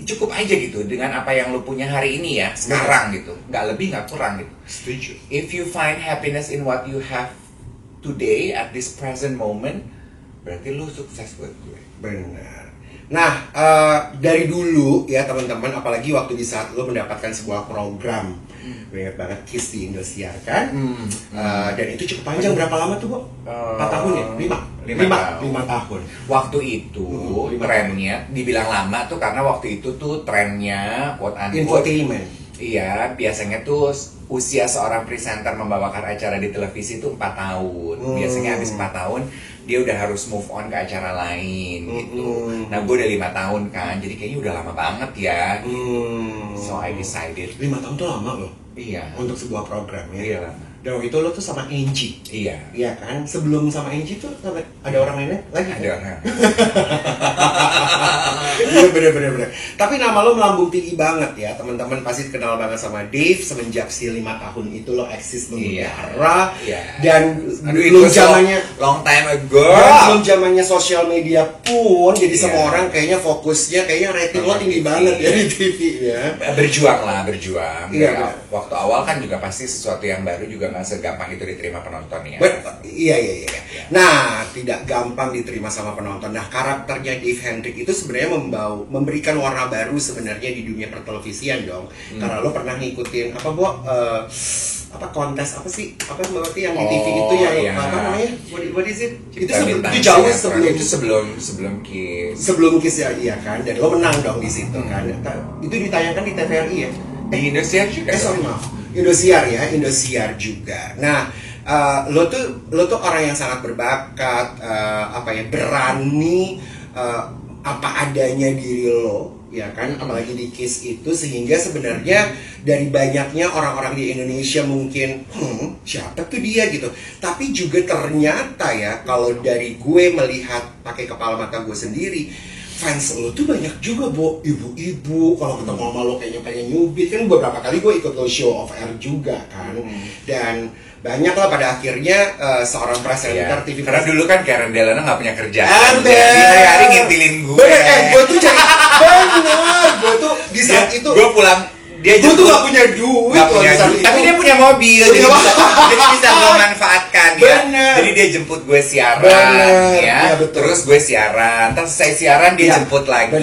S2: Cukup aja gitu dengan apa yang lo punya hari ini ya, sekarang gitu. Nggak lebih nggak kurang gitu.
S1: Setuju.
S2: If you find happiness in what you have today at this present moment, berarti lo sukses buat gue.
S1: Benar. Nah, dari dulu ya teman-teman, apalagi waktu di saat lo mendapatkan sebuah program, banyak banget Kiss di Indosiar kan, dan itu cukup panjang. Berapa lama tuh, Bu? 4 tahun ya? 5 tahun.
S2: Waktu itu trennya, dibilang lama tuh karena waktu itu tuh trennya quote unquote
S1: infotainment.
S2: Iya, biasanya tuh usia seorang presenter membawakan acara di televisi itu 4 tahun. Biasanya habis 4 tahun dia udah harus move on ke acara lain gitu. Nah, gue udah 5 tahun kan, jadi kayaknya udah lama banget ya. So I decided
S1: 5 tahun tuh lama loh.
S2: Iya.
S1: Untuk sebuah program ya.
S2: Iya.
S1: Dan waktu itu lo tuh sama Angie.
S2: Iya.
S1: Iya kan? Sebelum sama Angie tuh ada orang lainnya lagi?
S2: Ada orang.
S1: Iya bener. Tapi nama lo melambung tinggi banget ya. Teman-teman pasti kenal banget sama Dave semenjak si 5 tahun itu lo eksis mengudara.
S2: Iya.
S1: Dan
S2: belum
S1: zamannya
S2: long time ago.
S1: Belum zamannya sosial media pun. Jadi semua orang kayaknya fokusnya kayaknya rating lo tinggi banget ya di TV ya.
S2: Berjuang.
S1: Iya.
S2: Waktu awal kan juga pasti sesuatu yang baru juga nggak segampang itu diterima penonton ya.
S1: Iya. Nah, tidak gampang diterima sama penonton. Nah, karakternya Dave Hendrik itu sebenarnya memberikan warna baru sebenarnya di dunia pertelevisian dong. Karena lo pernah ngikutin apa, Bu? Apa kontes apa sih? Apa berarti yang di TV itu yang apa namanya? What is it? Itu jauh sebelum Kiss. Sebelum Kiss ya, iya kan. Dan lo menang dong di situ kan. Itu ditayangkan di TVRI ya.
S2: Di Indosiar juga.
S1: Indosiar juga. Nah, lo tuh orang yang sangat berbakat, berani, apa adanya diri lo, ya kan? Apalagi di Kiss itu, sehingga sebenarnya dari banyaknya orang-orang di Indonesia mungkin, siapa tuh dia gitu. Tapi juga ternyata ya, kalau dari gue melihat pakai kepala mata gue sendiri, fans lo tuh banyak juga, Bu. Ibu-ibu kalau ketemu sama lo kayaknya pengen nyubit. Kan beberapa kali gue ikut lo show of air juga kan. Dan banyak lah pada akhirnya seorang presenter TV.
S2: Karena dulu kan Karen Delana nggak punya kerjaan. Jadi hari-hari ngintilin gue.
S1: Gue tuh jadi gue tuh di saat itu
S2: gue pulang.
S1: Gue tuh gak punya duit,
S2: tapi dia punya mobil, jadi bisa gue manfaatkan ya. Jadi dia jemput gue siaran, ya. Terus gue siaran, terus selesai siaran dia jemput lagi,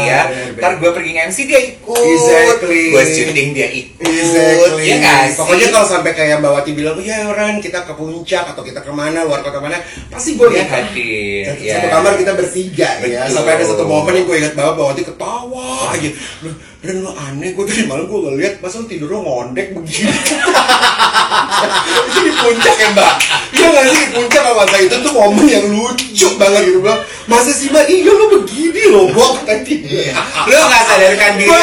S2: ya. Ntar gue pergi MC dia ikut, gue syuting dia ikut, ya guys.
S1: Pokoknya kalau sampai kayak Mbak Wati bilang, ya Ran kita ke puncak atau kita kemana luar kota mana, pasti gue
S2: hadir.
S1: Satu kamar kita bertiga, ya. Sampai ada satu momen yang gue ingat banget Mbak Wati ketawa aja. Dan lo aneh, gue tadi malam gue ngeliat, masa lo tidur lo ngondek begini. Itu di puncak ya Mbak? Iya gak sih, di puncak sama masa itu tuh momen yang lucu banget gitu Mbak. Masa sih Mbak, iya lo begini lo Bok tadi.
S2: Lo gak sadarkan diri
S1: lo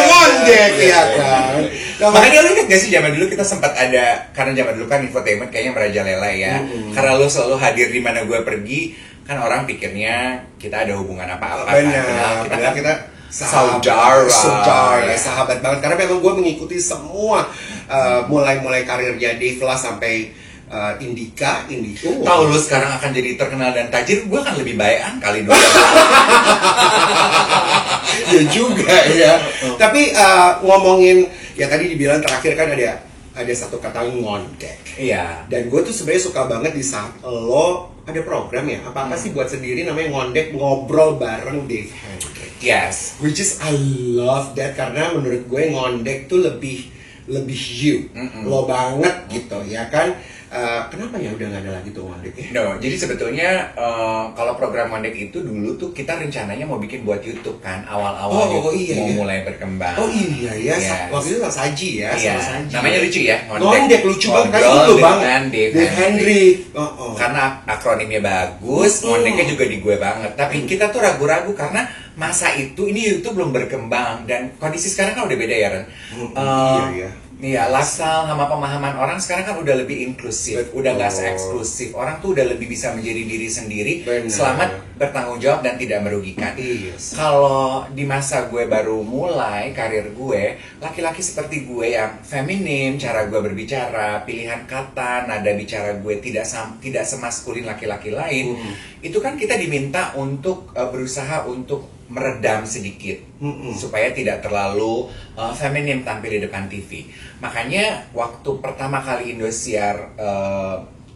S1: ngondek ya kan.
S2: Makanya lo inget gak sih zaman dulu kita sempat ada, karena zaman dulu kan infotainment kayaknya merajalela ya. Karena lo selalu hadir di mana gue pergi, kan orang pikirnya kita ada hubungan apa-apa.
S1: Benar,
S2: kita kan
S1: kita
S2: saudara,
S1: sahabat banget. Karena memang gue mengikuti semua mulai karirnya Dave lah sampai Indika.
S2: Tahu lu sekarang akan jadi terkenal dan tajir, gue kan lebih baik kali dulu.
S1: Ya juga ya. Tapi ngomongin ya tadi dibilang terakhir kan ada satu kata ngondek.
S2: Iya.
S1: Dan gue tuh sebenarnya suka banget di saat lo ada program ya, apa sih buat sendiri namanya ngondek, ngobrol bareng Dave Hendrik.
S2: Yes.
S1: Which is I love that karena menurut gue ngondek tuh lebih you, lo banget gitu ya kan. Kenapa ya udah nggak ada lagi tuh ngondek ya?
S2: No, jadi sebetulnya kalau program ngondek itu dulu tuh kita rencananya mau bikin buat YouTube kan, awal-awal mau mulai berkembang.
S1: Oh iya ya, waktu itu Saji ya,
S2: iya.
S1: sama Saji.
S2: Namanya lucu ya,
S1: ngondek lucu banget, kan
S2: itu
S1: banget. Dave Hendrik.
S2: Karena akronimnya bagus, ngondeknya juga di gue banget. Tapi kita tuh ragu-ragu karena masa itu ini YouTube belum berkembang dan kondisi sekarang kan udah beda ya, Ren.
S1: Iya.
S2: Iya, lifestyle sama pemahaman orang sekarang kan udah lebih inklusif, udah gak se-eksklusif. Orang tuh udah lebih bisa menjadi diri sendiri, selamat bertanggung jawab dan tidak merugikan.
S1: Yes.
S2: Kalau di masa gue baru mulai karir gue, laki-laki seperti gue yang feminim, cara gue berbicara, pilihan kata, nada bicara gue tidak semaskulin laki-laki lain, itu kan kita diminta untuk berusaha untuk meredam sedikit supaya tidak terlalu feminim tampil di depan TV. Makanya waktu pertama kali Indosiar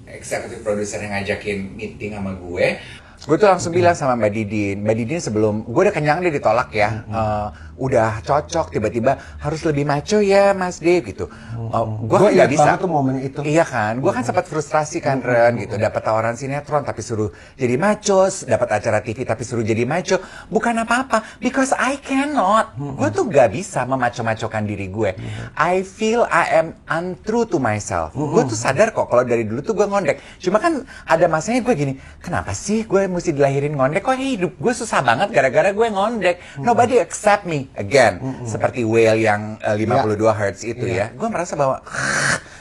S2: executive producer yang ngajakin meeting sama gue tuh langsung bilang sama Mbak Didin sebelum gue udah kenyang dia ditolak ya, udah cocok tiba-tiba harus lebih maco ya Mas Dave gitu. Gue nggak bisa
S1: tuh momen itu.
S2: Iya kan, gue kan sempat frustrasi kan Ren gitu, dapat tawaran sinetron tapi suruh jadi maco, dapat acara TV tapi suruh jadi maco, bukan apa-apa, because I cannot. Gue tuh nggak bisa memaco-macokan diri gue. I feel I am untrue to myself. Gue tuh sadar kok kalau dari dulu tuh gue ngondek. Cuma kan ada masanya gue gini, kenapa sih gue mesti dilahirin ngondek? Kok hidup gue susah banget gara-gara gue ngondek. Nobody accept me again. Seperti Whale yang 52 Hertz itu ya. Gue merasa bahwa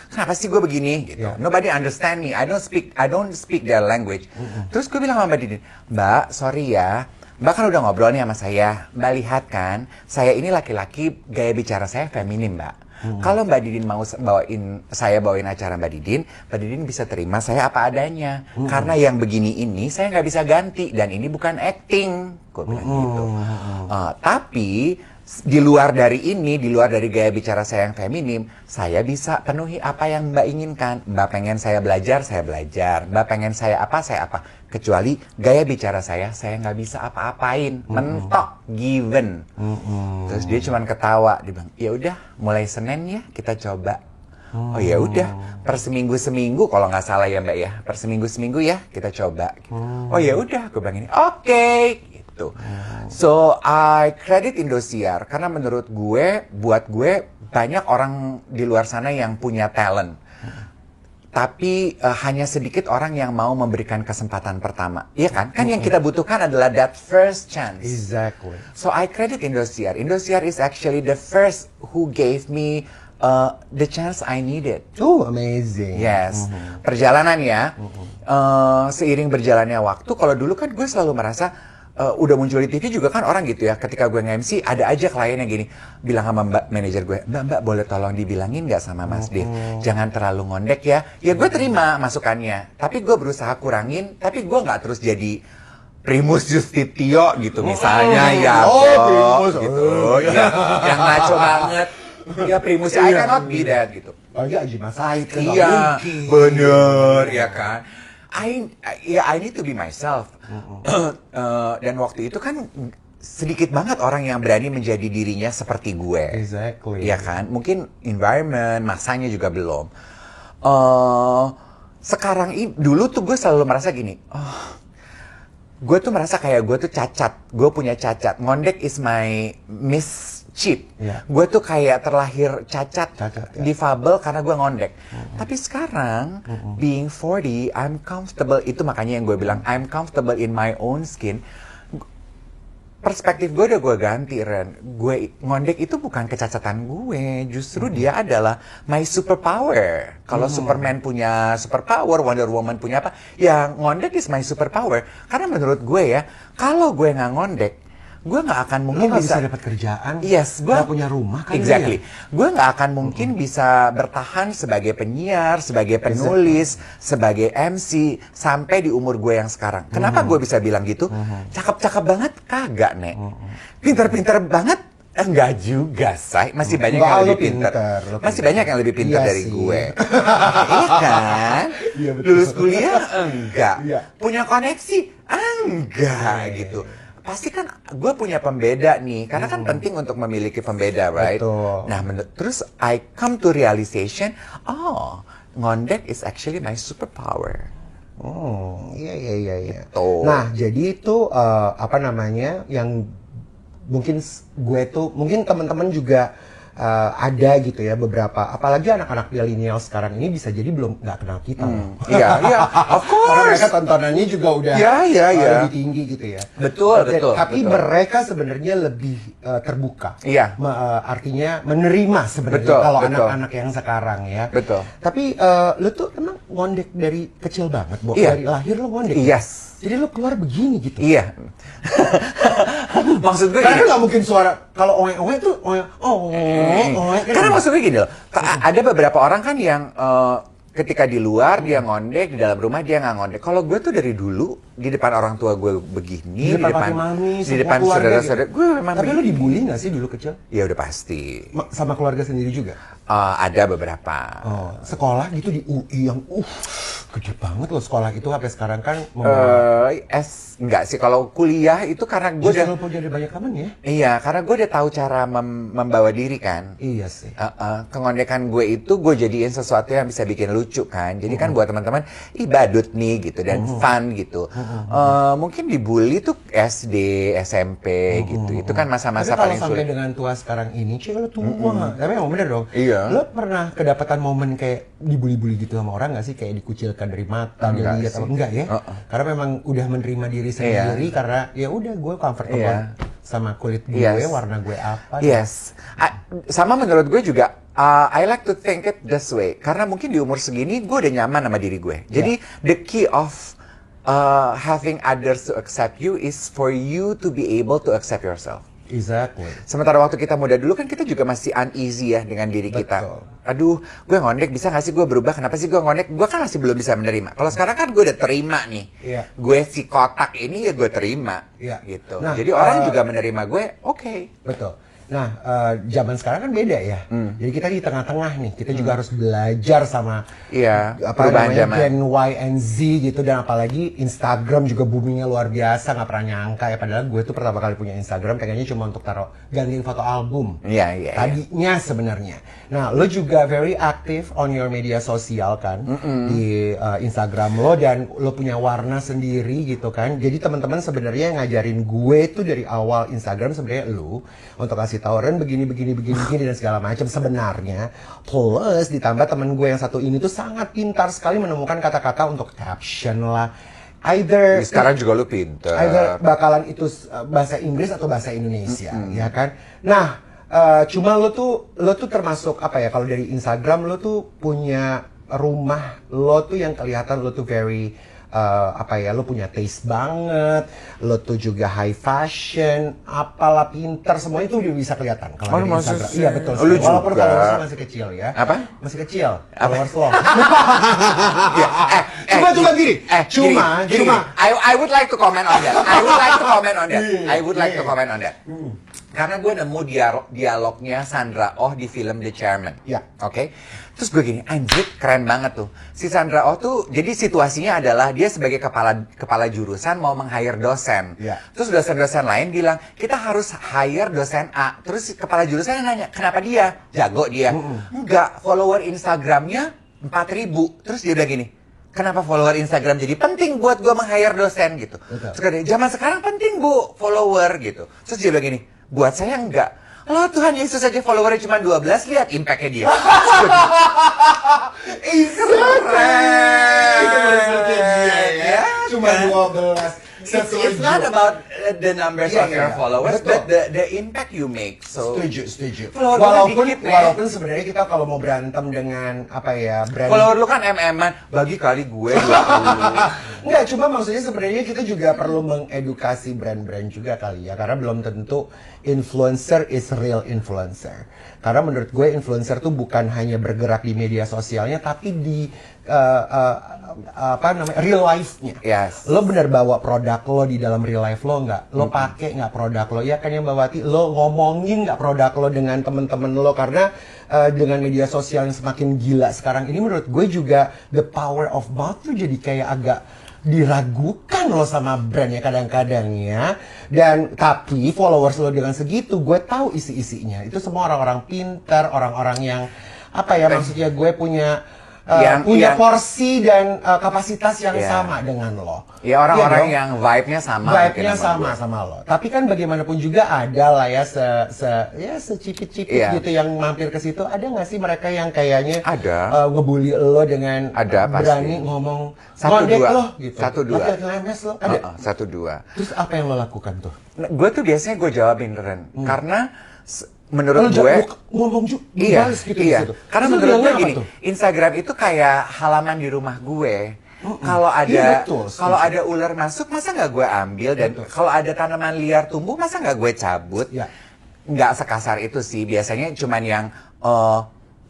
S2: kenapa sih gue begini gitu. Nobody understand me. I don't speak their language. Terus gue bilang sama Mbak Didin, Mbak, sorry ya. Mbak kan udah ngobrol nih sama saya. Mbak lihat kan, saya ini laki-laki, gaya bicara saya feminim, Mbak. Kalau Mbak Didin mau bawain acara Mbak Didin bisa terima saya apa adanya. Karena yang begini ini saya nggak bisa ganti dan ini bukan acting, gue bilang gitu. Tapi di luar dari gaya bicara saya yang feminim, saya bisa penuhi apa yang Mbak inginkan. Mbak pengen saya belajar, saya belajar. Mbak pengen saya apa, saya apa. Kecuali gaya bicara saya nggak bisa apa-apain. Mentok, given. Terus dia cuman ketawa, dia bilang, ya udah, mulai Senin ya kita coba. Oh ya udah, per seminggu kalau nggak salah ya Mbak ya, per seminggu ya kita coba. Oh ya udah, gue bilang ini, oke. So, I credit Indosiar karena menurut gue, buat gue banyak orang di luar sana yang punya talent. Tapi hanya sedikit orang yang mau memberikan kesempatan pertama. Iya kan? Kan yang kita butuhkan adalah that first chance.
S1: Exactly.
S2: So, I credit Indosiar. Indosiar is actually the first who gave me the chance I needed.
S1: Oh, amazing.
S2: Yes. Perjalanan ya. Seiring berjalannya waktu, kalau dulu kan gue selalu merasa udah muncul di TV juga kan orang gitu ya, ketika gue nge-MC ada aja klien yang gini bilang sama manajer gue, Mbak boleh tolong dibilangin nggak sama Mas Dev, jangan terlalu ngondek ya. Ya gue terima masukannya, tapi gue berusaha kurangin, tapi gue nggak terus jadi Primus Justitio gitu misalnya ya,
S1: Primus
S2: gitu ya, yang ngaco banget. Ya Primus, I cannot be that gitu.
S1: Oh iya, Haji Mas Said kan.
S2: Iya, bener ya kan. I need to be myself. Dan waktu itu kan sedikit banget orang yang berani menjadi dirinya seperti gue.
S1: Exactly.
S2: Iya kan? Mungkin environment, masanya juga belum. Sekarang ini, dulu tuh gue selalu merasa gini. Gue tuh merasa kayak gue tuh cacat. Gue punya cacat. Ngondek is my mischief.
S1: Yeah.
S2: Gue tuh kayak terlahir cacat
S1: ya.
S2: difabel karena gue ngondek. Tapi sekarang, being 40, I'm comfortable. Itu makanya yang gue bilang, I'm comfortable in my own skin. perspektif gue udah gue ganti, Ren. Gue ngondek itu bukan kecacatan gue, justru dia adalah my superpower. Kalau Superman punya superpower, Wonder Woman punya apa, ya ngondek is my superpower. Karena menurut gue ya, kalau gue nggak ngondek, gue nggak akan mungkin
S1: bisa dapat kerjaan.
S2: Yes, gue
S1: nggak punya rumah kan.
S2: Exactly. Gue nggak akan mungkin bisa bertahan sebagai penyiar, sebagai penulis, sebagai MC sampai di umur gue yang sekarang. Kenapa gue bisa bilang gitu? Cakep-cakep banget kagak, Nek. Pinter-pinter banget. Enggak juga, say. Masih banyak yang lebih pinter. Masih banyak yang lebih pinter dari gue. Iya kan?
S1: Iya, betul.
S2: Lulus kuliah? Enggak.
S1: Iya.
S2: Punya koneksi? Enggak, gitu. Pasti kan gue punya pembeda nih, karena kan penting untuk memiliki pembeda, right?
S1: Betul.
S2: Nah, terus I come to realization, ngondek is actually my superpower.
S1: Iya.
S2: Gitu.
S1: Nah, jadi itu apa namanya yang mungkin gue tuh, mungkin teman-teman juga ada gitu ya beberapa, apalagi anak-anak milenial sekarang ini bisa jadi belum nggak kenal kita.
S2: Iya, of course.
S1: Karena mereka tontonannya juga udah lebih tinggi gitu ya.
S2: Betul.
S1: Tapi mereka sebenarnya lebih terbuka.
S2: Iya.
S1: Artinya menerima sebenarnya kalau anak-anak yang sekarang ya.
S2: Betul.
S1: Tapi lu tuh emang ngondek dari kecil banget, Bo.
S2: Iya.
S1: Dari lahir lu ngondek.
S2: Yes.
S1: Jadi lu keluar begini gitu.
S2: Iya. Maksud gue
S1: Karena nggak mungkin suara, kalau oe-oe tuh oe.
S2: Karena maksud gue gini loh, ada beberapa orang kan yang ketika di luar dia ngondek, di dalam rumah dia nggak ngondek. Kalau gue tuh dari dulu di depan orang tua gue begini,
S1: di depan mami,
S2: di depan saudara-saudara
S1: gitu.
S2: Gue memang.
S1: Tapi lu dibully nggak sih dulu kecil?
S2: Ya udah pasti.
S1: Sama keluarga sendiri juga?
S2: Ada beberapa.
S1: Sekolah gitu di UI yang gede banget loh sekolah itu sampai sekarang kan.
S2: Enggak sih, kalau kuliah itu karena gue udah
S1: jadi banyak teman ya.
S2: Iya, karena gue udah tahu cara membawa diri kan.
S1: Iya sih.
S2: Kengondekan gue itu gue jadiin sesuatu yang bisa bikin lucu kan. Jadi kan buat teman-teman, badut nih gitu dan fun gitu. Mungkin dibully tuh SD, SMP gitu. Itu kan masa-masa paling
S1: sulit. Tapi kalau sampai
S2: sulit.
S1: dengan tua sekarang ini, cewek lo tua. Tapi emang bener dong.
S2: Iya.
S1: Lo pernah kedapatan momen kayak dibully-bully gitu sama orang nggak sih? Kayak dikucilkan dari mata, dilihat apa enggak ya? Karena memang udah menerima diri sendiri karena ya udah gue comfortable sama kulit gue, warna gue apa.
S2: Yes. Sama menurut gue juga I like to think it this way. Karena mungkin di umur segini gue udah nyaman sama diri gue. Jadi the key of having others to accept you is for you to be able to accept yourself.
S1: Exactly.
S2: Sementara waktu kita muda dulu kan kita juga masih uneasy ya dengan diri kita. Aduh, gue ngondek bisa gak sih gue berubah? Kenapa sih gue ngondek? Gue kan masih belum bisa menerima. Kalau sekarang kan gue udah terima nih. Gue si kotak ini ya gue terima. Gitu. Nah, jadi orang juga menerima gue, oke.
S1: Betul. Nah, zaman sekarang kan beda ya. Jadi kita di tengah-tengah nih. Kita juga harus belajar sama
S2: perubahan zaman.
S1: Gen Y and Z gitu. Dan apalagi Instagram juga boomingnya luar biasa. Nggak pernah nyangka ya. Padahal gue tuh pertama kali punya Instagram pengennya cuma untuk taruh gantiin foto album. Tadinya sebenarnya. Nah, lo juga very active on your media sosial kan. Di Instagram lo. Dan lo punya warna sendiri gitu kan. Jadi teman-teman sebenarnya yang ngajarin gue tuh dari awal Instagram sebenarnya lo. Untuk kasih tahu Ren begini dan segala macam sebenarnya. Plus ditambah temen gue yang satu ini tuh sangat pintar sekali menemukan kata-kata untuk caption lah.
S2: Sekarang juga lu pintar.
S1: Either bakalan itu bahasa Inggris atau bahasa Indonesia, ya kan? Nah, cuma lo tuh termasuk apa ya? Kalau dari Instagram lo tuh punya rumah lo tuh yang kelihatan lo tuh very lo punya taste banget, lo tuh juga high fashion, apalah pinter, semua itu udah bisa kelihatan kalau dari Instagram. Iya betul. Walaupun followersnya masih kecil ya.
S2: Apa?
S1: Masih kecil. Followers lo. Cuma gini.
S2: I would like to comment on that. I would like to comment on that. Karena gue nemu dialognya Sandra Oh di film The Chairman. Oke? Terus gue gini, anjir keren banget tuh. Si Sandra Oh tuh, jadi situasinya adalah dia sebagai kepala jurusan mau meng-hire dosen. Terus dosen-dosen lain bilang, kita harus hire dosen A. Terus si kepala jurusan nanya, kenapa dia? Jago dia. Enggak, follower Instagramnya 4.000. Terus dia bilang gini, kenapa follower Instagram jadi penting buat gue meng-hire dosen gitu. Terus zaman sekarang penting bu, follower gitu. Terus dia bilang gini, buat saya enggak. Loh Tuhan Yesus saja followernya cuma 12, lihat impact-nya dia.
S1: Keren. Cuma 12.
S2: it's not about the numbers of your followers,
S1: betul.
S2: but the impact you make. So
S1: Setuju.
S2: Follower
S1: Walaupun sebenarnya kita kalau mau berantem dengan apa ya brand.
S2: follower lu kan MM-an, bagi kali gue 20.
S1: Enggak, cuma maksudnya sebenarnya kita juga perlu mengedukasi brand-brand juga kali ya, karena belum tentu influencer is real influencer. Karena menurut gue influencer tuh bukan hanya bergerak di media sosialnya, tapi di real life-nya.
S2: Yes.
S1: Lo bener bawa produk lo di dalam real life lo nggak? Lo pakai nggak produk lo? Ya kan yang Mbak Wati, lo ngomongin nggak produk lo dengan temen-temen lo? Karena dengan media sosial yang semakin gila sekarang ini, menurut gue juga the power of mouth tuh jadi kayak agak diragukan lo sama brand ya kadang-kadang ya. Dan tapi followers lo dengan segitu, gue tahu isi-isinya itu semua orang-orang pintar, orang-orang yang apa ya, maksudnya gue punya punya porsi dan kapasitas yang sama dengan lo.
S2: Ya orang-orang yang vibe-nya sama.
S1: Vibe-nya sama lo. Tapi kan bagaimanapun juga ada lah ya secipit-cipit gitu yang mampir ke situ. Ada nggak sih mereka yang kayaknya ngebully lo dengan berani ngomong ngondek lo gitu.
S2: 1-2.
S1: Lemes lo. Ada.
S2: 1-2.
S1: Terus apa yang lo lakukan tuh?
S2: Nah, gue tuh biasanya gue jawabin Ren, karena menurut gue
S1: ngomong
S2: iya,
S1: gitu,
S2: iya.
S1: gitu.
S2: Karena
S1: Terus
S2: menurut gue
S1: apa
S2: gini,
S1: tuh?
S2: Instagram itu kayak halaman di rumah gue. Kalau ada ular masuk, masa nggak gue ambil? Dan kalau ada tanaman liar tumbuh, masa nggak gue cabut?
S1: Ya.
S2: Nggak sekasar itu sih. Biasanya cuman yang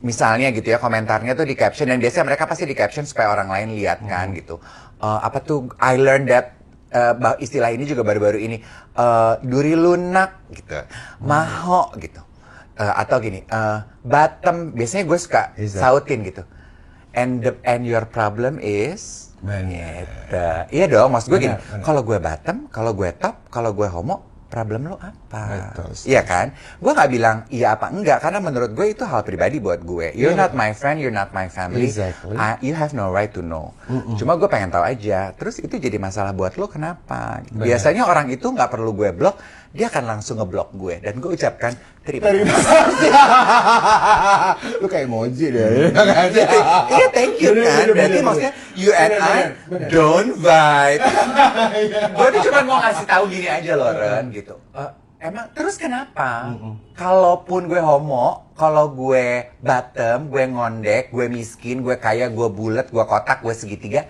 S2: misalnya gitu ya, komentarnya tuh di caption, dan biasanya mereka pasti di caption supaya orang lain lihat kan gitu. Apa tuh? I learned that istilah ini juga baru-baru ini, duri lunak gitu, maho gitu. Atau gini, bottom, biasanya gue suka sautin gitu. And your problem is, gitu. Iya dong, maksud gue gini, kalau gue bottom, kalau gue top, kalau gue homo, problem lo apa? Iya kan? Gue nggak bilang iya apa enggak, karena menurut gue itu hal pribadi buat gue. You're not my friend, you're not my family.
S1: Exactly.
S2: You have no right to know. Cuma gue pengen tahu aja. Terus itu jadi masalah buat lo kenapa? Biasanya orang itu nggak perlu gue blok, dia akan langsung ngeblok gue. Dan gue ucapkan terima kasih.
S1: Lu kayak emoji deh.
S2: Iya, thank you kan. Berarti maksudnya you and I don't vibe. Gue tuh cuma mau ngasih tahu gini aja loh Ren gitu. Emang terus kenapa? Kalaupun gue homo, kalau gue bottom, gue ngondek, gue miskin, gue kaya, gue bulat, gue kotak, gue segitiga,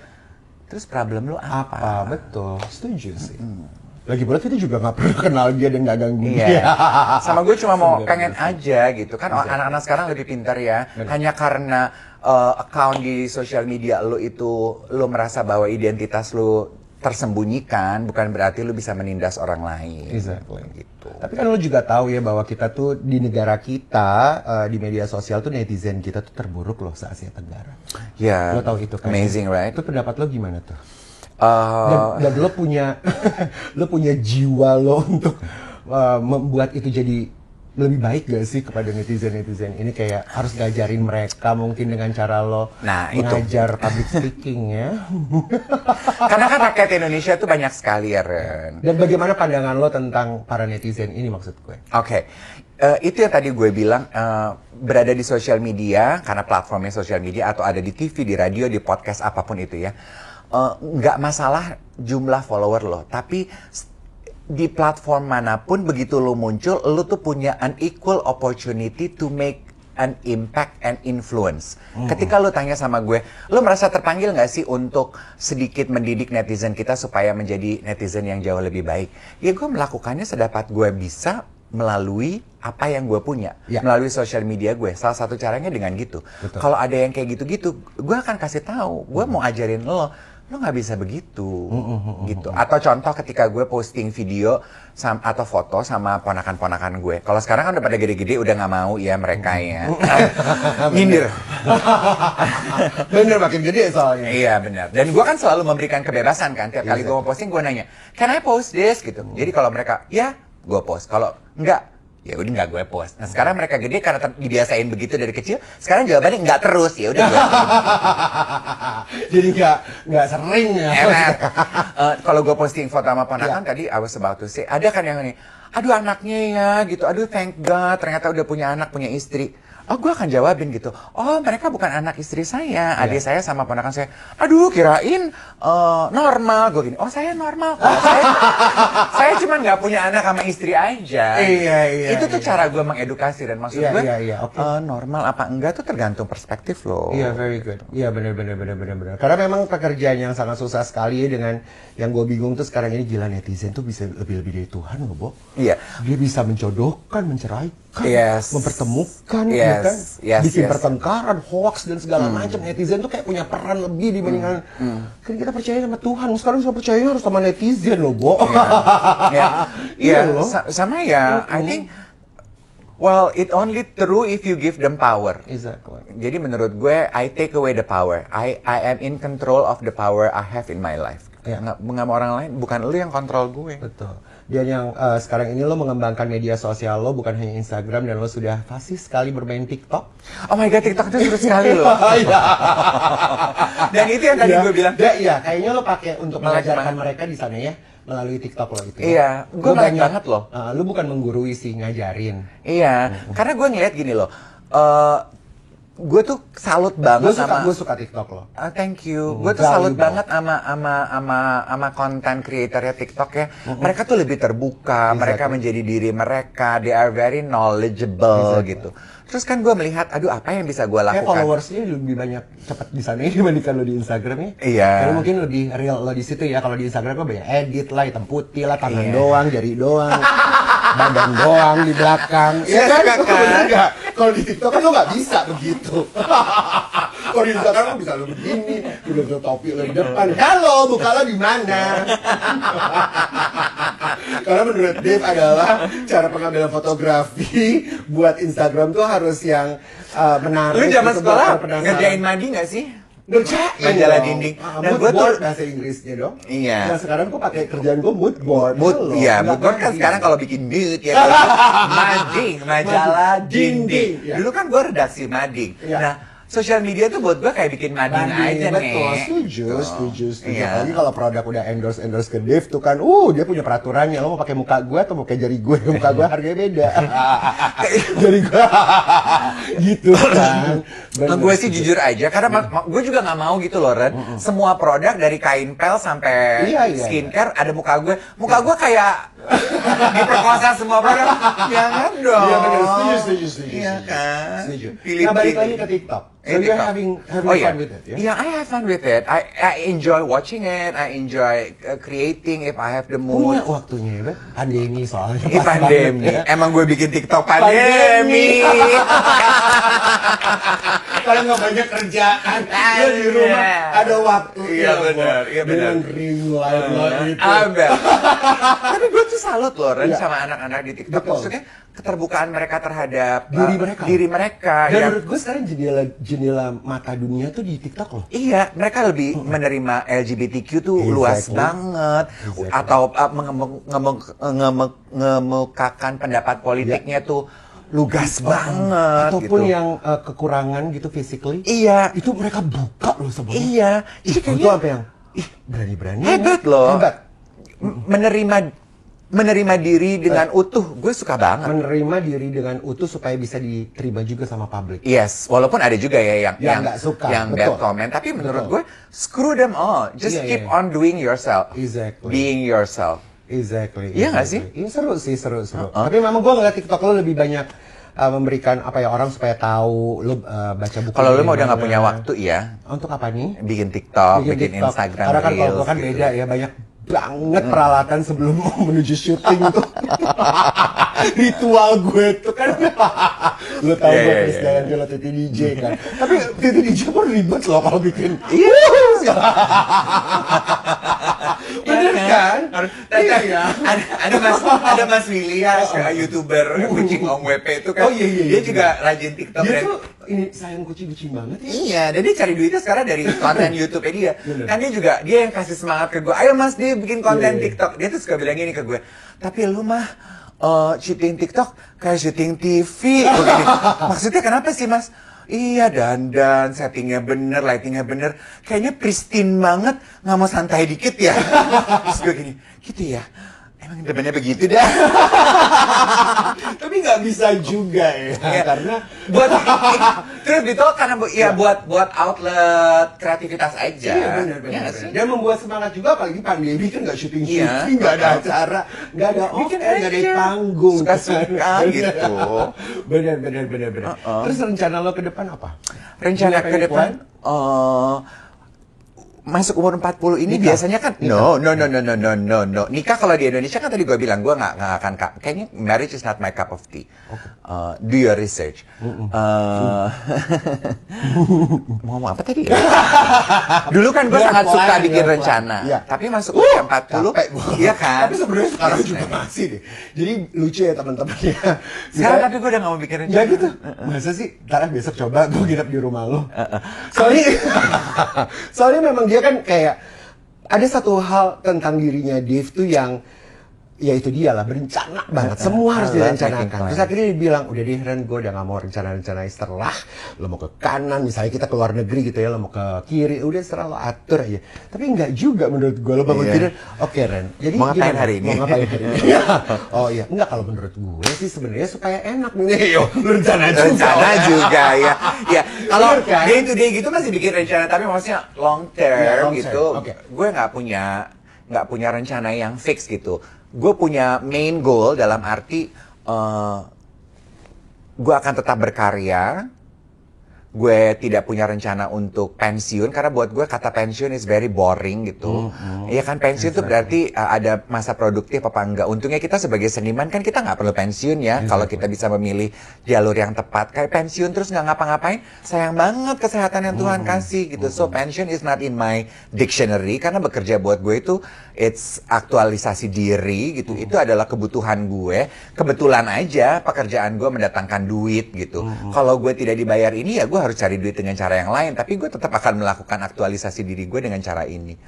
S2: terus problem lu apa?
S1: Betul, setuju sih. Lagi pula kita juga nggak perlu kenal dia dan nggak ganggu dia.
S2: Iya. Sama gue cuma mau pengen aja gitu kan. Anak-anak sekarang lebih pintar ya. Hanya karena account di sosial media lo itu lo merasa bahwa identitas lo tersembunyikan, bukan berarti lo bisa menindas orang lain.
S1: Exactly.
S2: Gitu.
S1: Tapi kan lo juga tahu ya bahwa kita tuh di negara kita di media sosial tuh netizen kita tuh terburuk loh se-Asia Tenggara.
S2: Ya.
S1: Lo tahu itu kan?
S2: Amazing, right?
S1: Itu pendapat lo gimana tuh? Dan lo punya jiwa lo untuk membuat itu jadi lebih baik gak sih kepada netizen ini, kayak harus ngajarin mereka mungkin dengan cara lo mengajar public speaking ya.
S2: Karena kan rakyat Indonesia tuh banyak sekali ya Ren.
S1: Dan bagaimana pandangan lo tentang para netizen ini maksud gue?
S2: Oke. Itu yang tadi gue bilang, berada di sosial media karena platformnya sosial media, atau ada di TV, di radio, di podcast, apapun itu ya. Nggak masalah jumlah follower lo, tapi di platform manapun begitu lo muncul, lo tuh punya an equal opportunity to make an impact and influence. Ketika lo tanya sama gue, lo merasa terpanggil nggak sih untuk sedikit mendidik netizen kita supaya menjadi netizen yang jauh lebih baik? Ya gue melakukannya sedapat gue bisa melalui apa yang gue punya, melalui sosial media gue. Salah satu caranya dengan gitu. Kalau ada yang kayak gitu-gitu, gue akan kasih tahu, gue mau ajarin lo nggak bisa begitu, gitu. Atau contoh ketika gue posting video atau foto sama ponakan-ponakan gue. Kalau sekarang kan udah pada gede-gede, udah nggak mau ya mereka ya. Nyindir.
S1: Bener, makin gede soalnya.
S2: Iya benar. Dan gue kan selalu memberikan kebebasan kan. Tiap kali gue mau posting, gue nanya, can I post this? Gitu. Jadi kalau mereka, ya gue post. Kalau enggak, ya udah nggak gue post. Nah sekarang mereka gede karena dibiasain begitu dari kecil. Sekarang jawabannya nggak terus, ya udah gue.
S1: Jadi nggak sering ya.
S2: Kalau gue posting foto sama ponakan tadi, I was about to say, ada kan yang ini, aduh anaknya ya gitu, aduh thank God ternyata udah punya anak, punya istri. Oh, gue akan jawabin gitu. Oh, mereka bukan anak istri saya, adik saya sama ponakan saya. Aduh, kirain normal. Gue gini, oh saya normal kok. Saya cuma nggak punya anak sama istri aja.
S1: Iya.
S2: Itu tuh cara gue mengedukasi dan maksud gue,
S1: Okay.
S2: normal apa enggak tuh tergantung perspektif loh.
S1: Iya, very good. Iya, benar. Karena memang pekerjaan yang sangat susah sekali dengan yang gue bingung tuh sekarang ini, gila, netizen tuh bisa lebih dari Tuhan loh, Bo.
S2: Iya.
S1: Dia bisa menjodohkan, menceraikan,
S2: Yes.
S1: mempertemukan,
S2: Yes.
S1: ya kan?
S2: Yes,
S1: Bikin
S2: yes.
S1: pertengkaran, hoax dan segala macam. Netizen tuh kayak punya peran lebih dibandingkan kan kita percaya sama Tuhan. Sekarang kita percaya harus sama netizen loh, Bo. Iya loh.
S2: Sama ya. I think, well, it only true if you give them power.
S1: Exactly.
S2: Jadi menurut gue, I take away the power. I am in control of the power I have in my life.
S1: Ya.
S2: Nggak mau orang lain, bukan lu yang kontrol gue.
S1: Betul. Dan yang sekarang ini lo mengembangkan media sosial lo, bukan hanya Instagram, dan lo sudah fasih sekali bermain TikTok.
S2: Oh my god, TikTok itu seru sekali loh.
S1: Iya.
S2: Dan itu yang tadi gue bilang.
S1: Iya, kayaknya lo pakai untuk mengajarkan mereka di sana ya, melalui TikTok lo itu.
S2: Iya, gue banyak banget loh.
S1: Lo bukan menggurui sih, ngajarin.
S2: Iya, karena gue ngeliat gini loh. Gue tuh salut banget
S1: Gue suka TikTok lo.
S2: Thank you. Gue tuh salut banget sama konten kreatornya TikTok ya. Mereka tuh lebih terbuka, mereka menjadi diri mereka, they are very knowledgeable gitu. Terus kan gue melihat, aduh apa yang bisa gue lakukan?
S1: Kayak followersnya lebih banyak cepat di sana dibandingkan lo di Instagram ya.
S2: Iya.
S1: Karena mungkin lebih real lo di situ ya. Kalau di Instagram kan banyak edit lah, hitam putih lah, tangan doang, jari doang, badan doang di belakang. Iya kan? Bener nggak? Kalau di TikTok kan lo nggak bisa begitu. Kalau di Instagram lo bisa lo begini, udah topi lo di depan. Halo, muka lo di mana? Karena menurut Dave adalah cara pengambilan fotografi buat Instagram tuh harus yang menarik.
S2: Lu zaman
S1: gitu,
S2: sekolah
S1: penasaran.
S2: ngerjain mandi nggak sih?
S1: Ngerjain
S2: Majalah
S1: dong.
S2: dinding.
S1: Dan
S2: gue tuh
S1: bahasa Inggrisnya dong.
S2: Iya.
S1: Nah sekarang gue pakai kerjaan gue mood board.
S2: Iya, mood board kan sekarang kalau bikin mood ya. Mading, majalah dinding.
S1: Ya.
S2: Dulu kan gue redaksi mading.
S1: Ya.
S2: Nah, sosial media tuh buat gue kayak bikin mading aja
S1: betul,
S2: nih.
S1: setuju.
S2: Iya.
S1: Apalagi kalau produk udah endorse ke Dave tuh kan, dia punya peraturannya. Lo mau pakai muka gue atau mau pakai jari gue? Muka gue harganya beda. Jari gue, gitu kan.
S2: Gue sih jujur aja, karena gue juga nggak mau gitu loh, Ren. Semua produk dari kain pel sampai skincare ada muka gue. Muka gue kayak diperkosa semua produk. Jangan dong.
S1: Iya benar, setuju.
S2: Iya kan.
S1: Setuju.
S2: Pilih
S1: Nah balik lagi ke TikTok. So you're having fun with it, ya?
S2: Yeah, I have fun with it. I enjoy watching it. I enjoy creating if I have the mood.
S1: Punya waktunya ya, Beb? Pandemi soalnya.
S2: Pandemi.
S1: Ya.
S2: Emang gue bikin TikTok pandemi.
S1: Kalau nggak banyak kerjaan, lo di rumah ada waktu.
S2: Iya benar.
S1: Dengan ring light lo itu.
S2: Abel. Tapi gue tuh salut loh, Ren, sama anak-anak di TikTok. Maksudnya keterbukaan mereka terhadap diri mereka.
S1: Dan menurut gue sekarang jendela mata dunia tuh di TikTok loh.
S2: Iya, mereka lebih menerima LGBTQ tuh luas banget. Atau mengemukakan pendapat politiknya tuh lugas banget.
S1: Ataupun
S2: gitu.
S1: yang kekurangan gitu physically.
S2: Iya.
S1: Itu mereka buka loh sebenarnya.
S2: Iya. Jadi kayaknya
S1: itu apa yang berani-berani.
S2: hebat loh.
S1: Hebat.
S2: Menerima diri dengan utuh, gue suka banget.
S1: Menerima diri dengan utuh supaya bisa diterima juga sama publik.
S2: Yes, walaupun ada juga ya yang
S1: nggak suka,
S2: yang bad comment, tapi menurut gue screw them all, just keep on doing yourself, being yourself.
S1: Exactly.
S2: Iya nggak sih?
S1: Iya seru. Tapi memang gue ngeliat TikTok lo lebih banyak memberikan apa ya orang supaya tahu lo baca buku.
S2: Kalau lo mau udah nggak punya waktu ya.
S1: Untuk apa nih?
S2: Bikin TikTok, bikin Instagram.
S1: Karena kan kalau
S2: Reels,
S1: gue kan
S2: gitu.
S1: beda ya, banyak banget peralatan sebelum menuju syuting tuh. Ritual gue tuh kan. Lo tau gue terus jalan-jalan Titi DJ kan. Tapi Titi DJ pun ribet loh kalau bikin. Iya. Bener kan?
S2: Iya. Ada Mas Willy ya, YouTuber kucing Om WP itu kan. Dia juga rajin TikTok.
S1: Dia tuh ini sayang kucing banget ya.
S2: Iya, dan dia cari duitnya sekarang dari konten YouTube-nya dia. Kan dia yang kasih semangat ke gue. Ayo Mas, dia bikin konten TikTok. Dia tuh suka bilang gini ke gue. Tapi lu mah syuting TikTok kayak syuting TV. Begini. Maksudnya kenapa sih Mas? Iya, dandan, settingnya bener, lightingnya bener. Kayaknya pristine banget, nggak mau santai dikit ya. Terus gue gini, gitu ya. Emang depannya begitu dah.
S1: Tapi nggak bisa juga ya, karena
S2: buat terus gitu karena buat outlet kreativitas aja.
S1: Iya benar. Dan membuat semangat juga, apalagi pandemi kan nggak syuting, nggak ada acara, nggak ada nggak ada panggung,
S2: suka gitu.
S1: Benar. Terus rencana lo ke depan apa?
S2: Rencana ke depan, masuk umur 40 ini nikah. Biasanya kan no. Nikah kalau di Indonesia kan tadi gue bilang gue nggak akan kayaknya marriage is not my cup of tea. Okay. Do your research. Mau ngomong apa tadi? Dulu kan gue sangat suka bikin rencana. Ya. Tapi masuk usia 40, iya kan?
S1: Tapi sebenarnya sekarang juga masih deh. Jadi lucu ya teman-teman ya.
S2: Sekarang tapi gue udah nggak mau bikin rencana.
S1: Ya gitu. Masa sih? Ntar besok coba gue nginep di rumah lo. Soalnya memang dia kan kayak ada satu hal tentang dirinya Dave tuh yang ya itu dia lah, berencana banget, semua harus direncanakan. Terus akhirnya dia bilang, udah deh Ren, gue udah gak mau rencana-rencana setelah lo mau ke kanan, misalnya kita keluar negeri gitu ya, lo mau ke kiri, udah setelah lo atur aja. Tapi enggak juga menurut gue, lo bangun tidur, oke Ren, jadi
S2: mau ngapain hari ini?
S1: Mau ngapain hari ini? Oh iya, enggak, kalau menurut gue sih sebenarnya supaya enak nih, yo, rencana
S2: juga ya. Ya, kalau day to day gitu masih bikin rencana, tapi maksudnya long term gitu, gue nggak punya rencana yang fix gitu. Gue punya main goal dalam arti gue akan tetap berkarya. Gue tidak punya rencana untuk pensiun karena buat gue kata pensiun is very boring gitu. Iya kan, pensiun tuh berarti ada masa produktif apa enggak. Untungnya kita sebagai seniman kan kita nggak perlu pensiun ya. Kalau kita bisa memilih jalur yang tepat. Kayak pensiun terus nggak ngapa-ngapain, sayang banget kesehatan yang Tuhan kasih gitu. So pension is not in my dictionary karena bekerja buat gue itu it's aktualisasi diri gitu. Itu adalah kebutuhan gue. Kebetulan aja pekerjaan gue mendatangkan duit gitu. Kalau gue tidak dibayar ini ya gue harus cari duit dengan cara yang lain, tapi gue tetap akan melakukan aktualisasi diri gue dengan cara ini.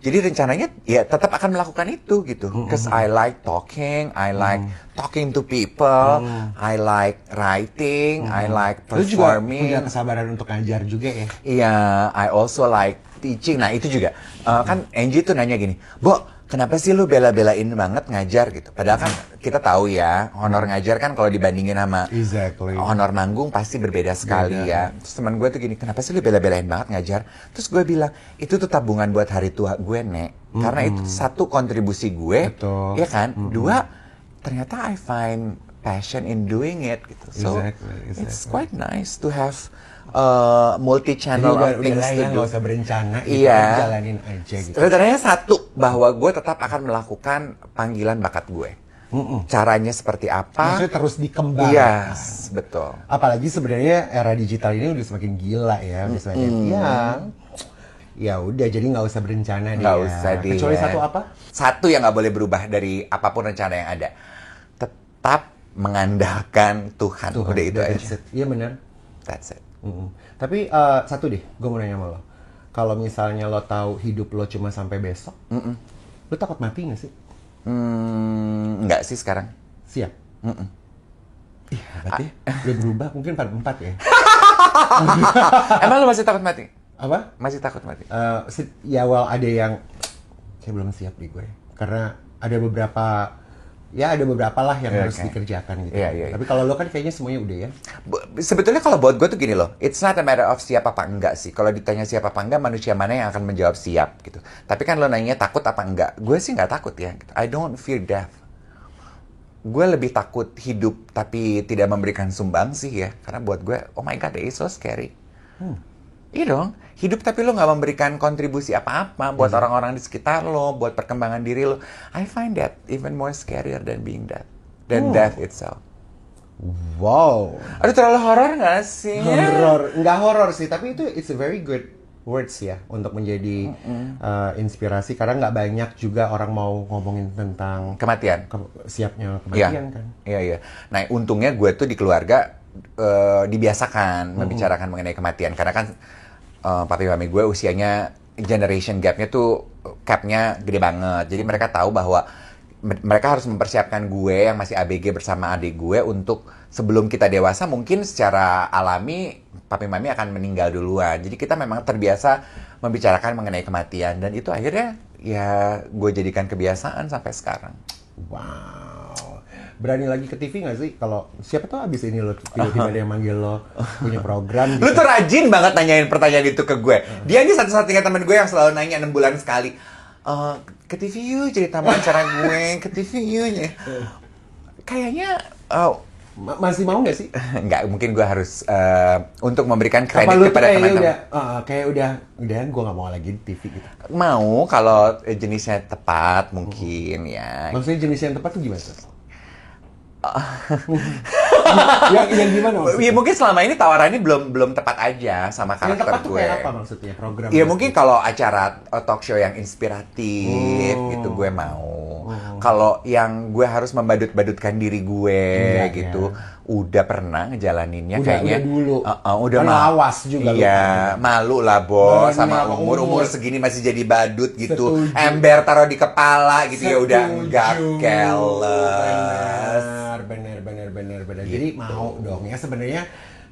S2: Jadi rencananya ya tetap akan melakukan itu gitu. Because I like talking, I like talking to people, I like writing, I like performing.
S1: Lu juga punya kesabaran untuk ngajar juga ya?
S2: Iya, I also like teaching. Nah itu juga, kan Angie tuh nanya gini, Bo, kenapa sih lu bela-belain banget ngajar gitu? Padahal kan kita tahu ya, honor ngajar kan kalau dibandingin sama honor manggung pasti berbeda sekali ya. Terus teman gue tuh gini, kenapa sih lu bela-belain banget ngajar? Terus gue bilang, itu tuh tabungan buat hari tua gue, Nek. Karena itu satu kontribusi gue, ya kan? Dua, ternyata I find passion in doing it gitu. So it's quite nice to have multi-channel of things to do.
S1: Nggak usah berencana, jalanin aja gitu.
S2: Rencananya satu, bahwa gue tetap akan melakukan panggilan bakat gue. Caranya seperti apa?
S1: Maksudnya terus dikembangkan.
S2: Yes, betul.
S1: Apalagi sebenarnya era digital ini udah semakin gila ya, udah semakin ya udah, jadi nggak usah berencana deh.
S2: Nggak usah deh.
S1: Kecuali satu apa?
S2: Satu yang nggak boleh berubah dari apapun rencana yang ada. Tetap mengandalkan Tuhan. Udah itu aja.
S1: Iya benar.
S2: That's it.
S1: Tapi satu deh, gue mau nanya sama lo. Kalau misalnya lo tahu hidup lo cuma sampai besok, lo takut mati nggak sih?
S2: Enggak sih sekarang.
S1: Siap? Ih, berarti udah berubah mungkin 44 ya?
S2: Emang lo masih takut mati?
S1: Apa?
S2: Masih takut mati?
S1: Ya, ada yang saya belum siap di gue. Karena ada beberapa lah yang harus dikerjakan gitu. Tapi kalau lo kan kayaknya semuanya udah ya.
S2: Sebetulnya kalau buat gue tuh gini loh, it's not a matter of siap apa enggak sih. Kalau ditanya siap apa enggak, manusia mana yang akan menjawab siap gitu. Tapi kan lo nanya takut apa enggak, gue sih nggak takut ya. I don't fear death. Gue lebih takut hidup tapi tidak memberikan sumbang sih ya. Karena buat gue, oh my god, it is so scary. Iya dong, hidup tapi lo nggak memberikan kontribusi apa-apa buat orang-orang di sekitar lo, buat perkembangan diri lo. I find that even more scarier than being dead, than death itself.
S1: Wow.
S2: Aduh, terlalu horor nggak sih?
S1: Nggak horor sih, tapi itu it's a very good words ya untuk menjadi inspirasi, karena nggak banyak juga orang mau ngomongin tentang
S2: kematian,
S1: siapnya kematian kan.
S2: Iya. Nah, untungnya gue tuh di keluarga dibiasakan membicarakan mengenai kematian, karena kan papi mami gue usianya generation gapnya tuh capnya gede banget. Jadi mereka tahu bahwa mereka harus mempersiapkan gue yang masih ABG bersama adik gue untuk sebelum kita dewasa mungkin secara alami papi mami akan meninggal duluan. Jadi kita memang terbiasa membicarakan mengenai kematian, dan itu akhirnya ya gue jadikan kebiasaan sampai sekarang.
S1: Wow. Berani lagi ke TV nggak sih? Kalau siapa tahu abis ini lo tiba-tiba ada yang manggil lo punya program.
S2: Lu tuh rajin banget nanyain pertanyaan itu ke gue. Dia ini satu-satunya teman gue yang selalu nanya 6 bulan sekali. Ke TV yuk jadi tamu acara gue, ke TV yuk. Kayaknya
S1: masih mau nggak sih?
S2: Nggak, mungkin gue harus untuk memberikan
S1: Apa
S2: kredit
S1: lu
S2: kepada teman-teman.
S1: udah gue nggak mau lagi di TV gitu.
S2: Mau kalau jenisnya tepat mungkin ya.
S1: Maksudnya jenis yang tepat tuh gimana? yang gimana maksudnya?
S2: Ya mungkin selama ini tawarannya belum tepat aja sama
S1: Yang
S2: karakter
S1: tepat tuh
S2: gue.
S1: kayak apa maksudnya program?
S2: Ya mungkin kalau acara talk show yang inspiratif gitu gue mau. Kalau yang gue harus membadut-badutkan diri gue
S1: Enggak,
S2: gitu,
S1: ya.
S2: udah pernah ngejalaninnya
S1: Udah
S2: kayaknya.
S1: dulu.
S2: Udah
S1: Kan lawas juga lu.
S2: Iya, malu lah bos sama
S1: Benar,
S2: umur
S1: umur.
S2: segini masih jadi badut gitu.
S1: Setuju.
S2: Ember taruh di kepala gitu ya udah
S1: Setuju.
S2: enggak keles.
S1: Bener.
S2: Gitu.
S1: Jadi mau dong ya sebenarnya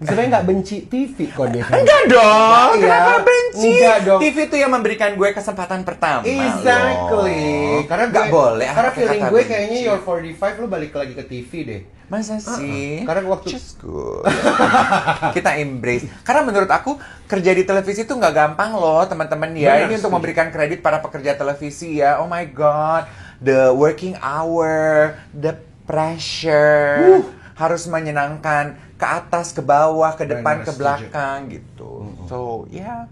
S1: nggak benci TV kok dia.
S2: Enggak dong,
S1: Iya.
S2: kenapa benci?
S1: Enggak dong.
S2: TV itu yang memberikan gue kesempatan pertama
S1: Exactly.
S2: loh.
S1: Karena
S2: nggak boleh.
S1: Karena
S2: pakai
S1: feeling
S2: kata
S1: gue
S2: benci.
S1: kayaknya You're 45 lu balik lagi ke TV deh.
S2: Masa sih?
S1: Karena waktu
S2: Just good. Kita embrace. Karena menurut aku kerja di televisi itu nggak gampang loh teman-teman ya.
S1: Benar
S2: Ini untuk
S1: sih.
S2: memberikan kredit para pekerja televisi ya. Oh my god, the working hour, the pressure. Harus menyenangkan ke atas, ke bawah, ke depan,
S1: Benar,
S2: ke
S1: setuju.
S2: belakang gitu. So ya.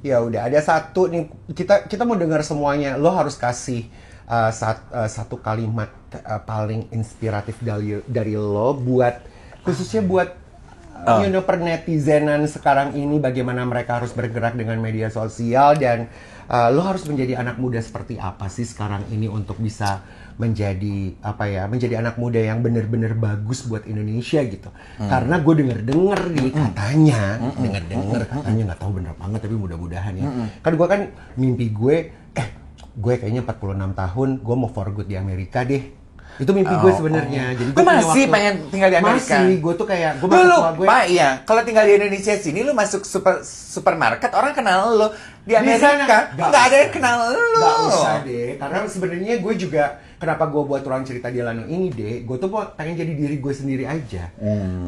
S1: ya udah ada satu nih kita mau dengar semuanya. Lo harus kasih satu kalimat paling inspiratif dari lo buat khususnya buat per netizenan sekarang ini, bagaimana mereka harus bergerak dengan media sosial dan lo harus menjadi anak muda seperti apa sih sekarang ini untuk bisa menjadi anak muda yang benar-benar bagus buat Indonesia gitu. Karena gue denger nih katanya, katanya nggak tahu bener apa enggak tapi mudah-mudahan ya. Kan gue kan mimpi gue kayaknya 46 tahun gue mau for good di Amerika deh. Itu mimpi gue sebenarnya. Jadi
S2: Lu masih pengen tinggal di Amerika?
S1: Masih, gue tuh kayak gue
S2: Lu,
S1: gue
S2: Pak, iya. Kalau tinggal di Indonesia sini, lu masuk supermarket, orang kenal lu. Di Amerika, nggak ada yang kenal lu.
S1: Gak usah deh, karena sebenarnya gue juga kenapa gue buat ruang cerita di Lano ini deh, gue tuh pengen jadi diri gue sendiri aja.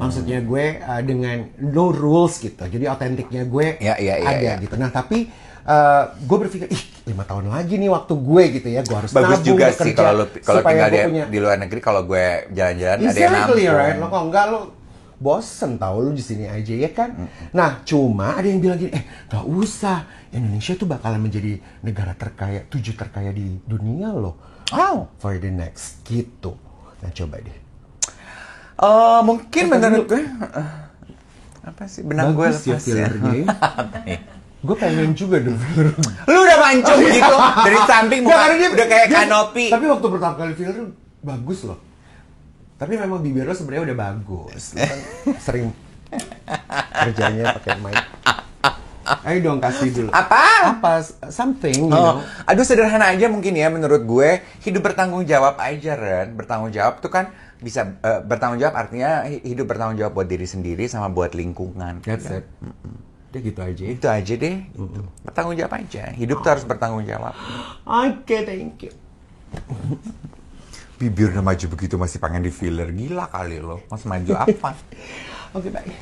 S1: Maksudnya gue dengan no rules gitu, jadi otentiknya gue ada gitu. Nah tapi gue berpikir, 5 tahun lagi nih waktu gue gitu ya, gue harus
S2: Bagus
S1: nabung,
S2: juga
S1: bekerja,
S2: sih kalau
S1: supaya
S2: tinggal
S1: gue
S2: di luar negeri, kalau gue jalan-jalan ada yang
S1: exactly,
S2: nampung.
S1: right? Lo kok enggak lo bosen tau lu di sini aja ya kan? Nah, cuma ada yang bilang gini, gak usah. Indonesia tuh bakalan menjadi negara terkaya, 7 terkaya di dunia loh. For the next gitu. Nah, coba deh.
S2: Mungkin menurut gue apa sih benang gue
S1: Bagus ya
S2: lepas ya.
S1: fillernya. Gue pengen juga dong filler.
S2: Lu udah mancung gitu dari samping muka udah kayak kanopi.
S1: Tapi waktu pertama kali filler bagus loh. Tapi memang bibir lo sebenarnya udah bagus. Lo kan sering kerjanya pakai mic. Ayo dong kasih dulu. Apa something, you know.
S2: Aduh sederhana aja mungkin ya menurut gue. Hidup bertanggung jawab aja, Ren. Bertanggung jawab tuh kan bisa bertanggung jawab artinya hidup bertanggung jawab buat diri sendiri sama buat lingkungan.
S1: That's it. Udah gitu aja.
S2: Itu aja deh. Gitu. Bertanggung jawab aja. Hidup tuh harus bertanggung jawab.
S1: Oke, thank you.
S2: Bibirnya maju begitu masih pengen di filler. Gila kali lo. Mas maju apa?
S1: Oke, bye.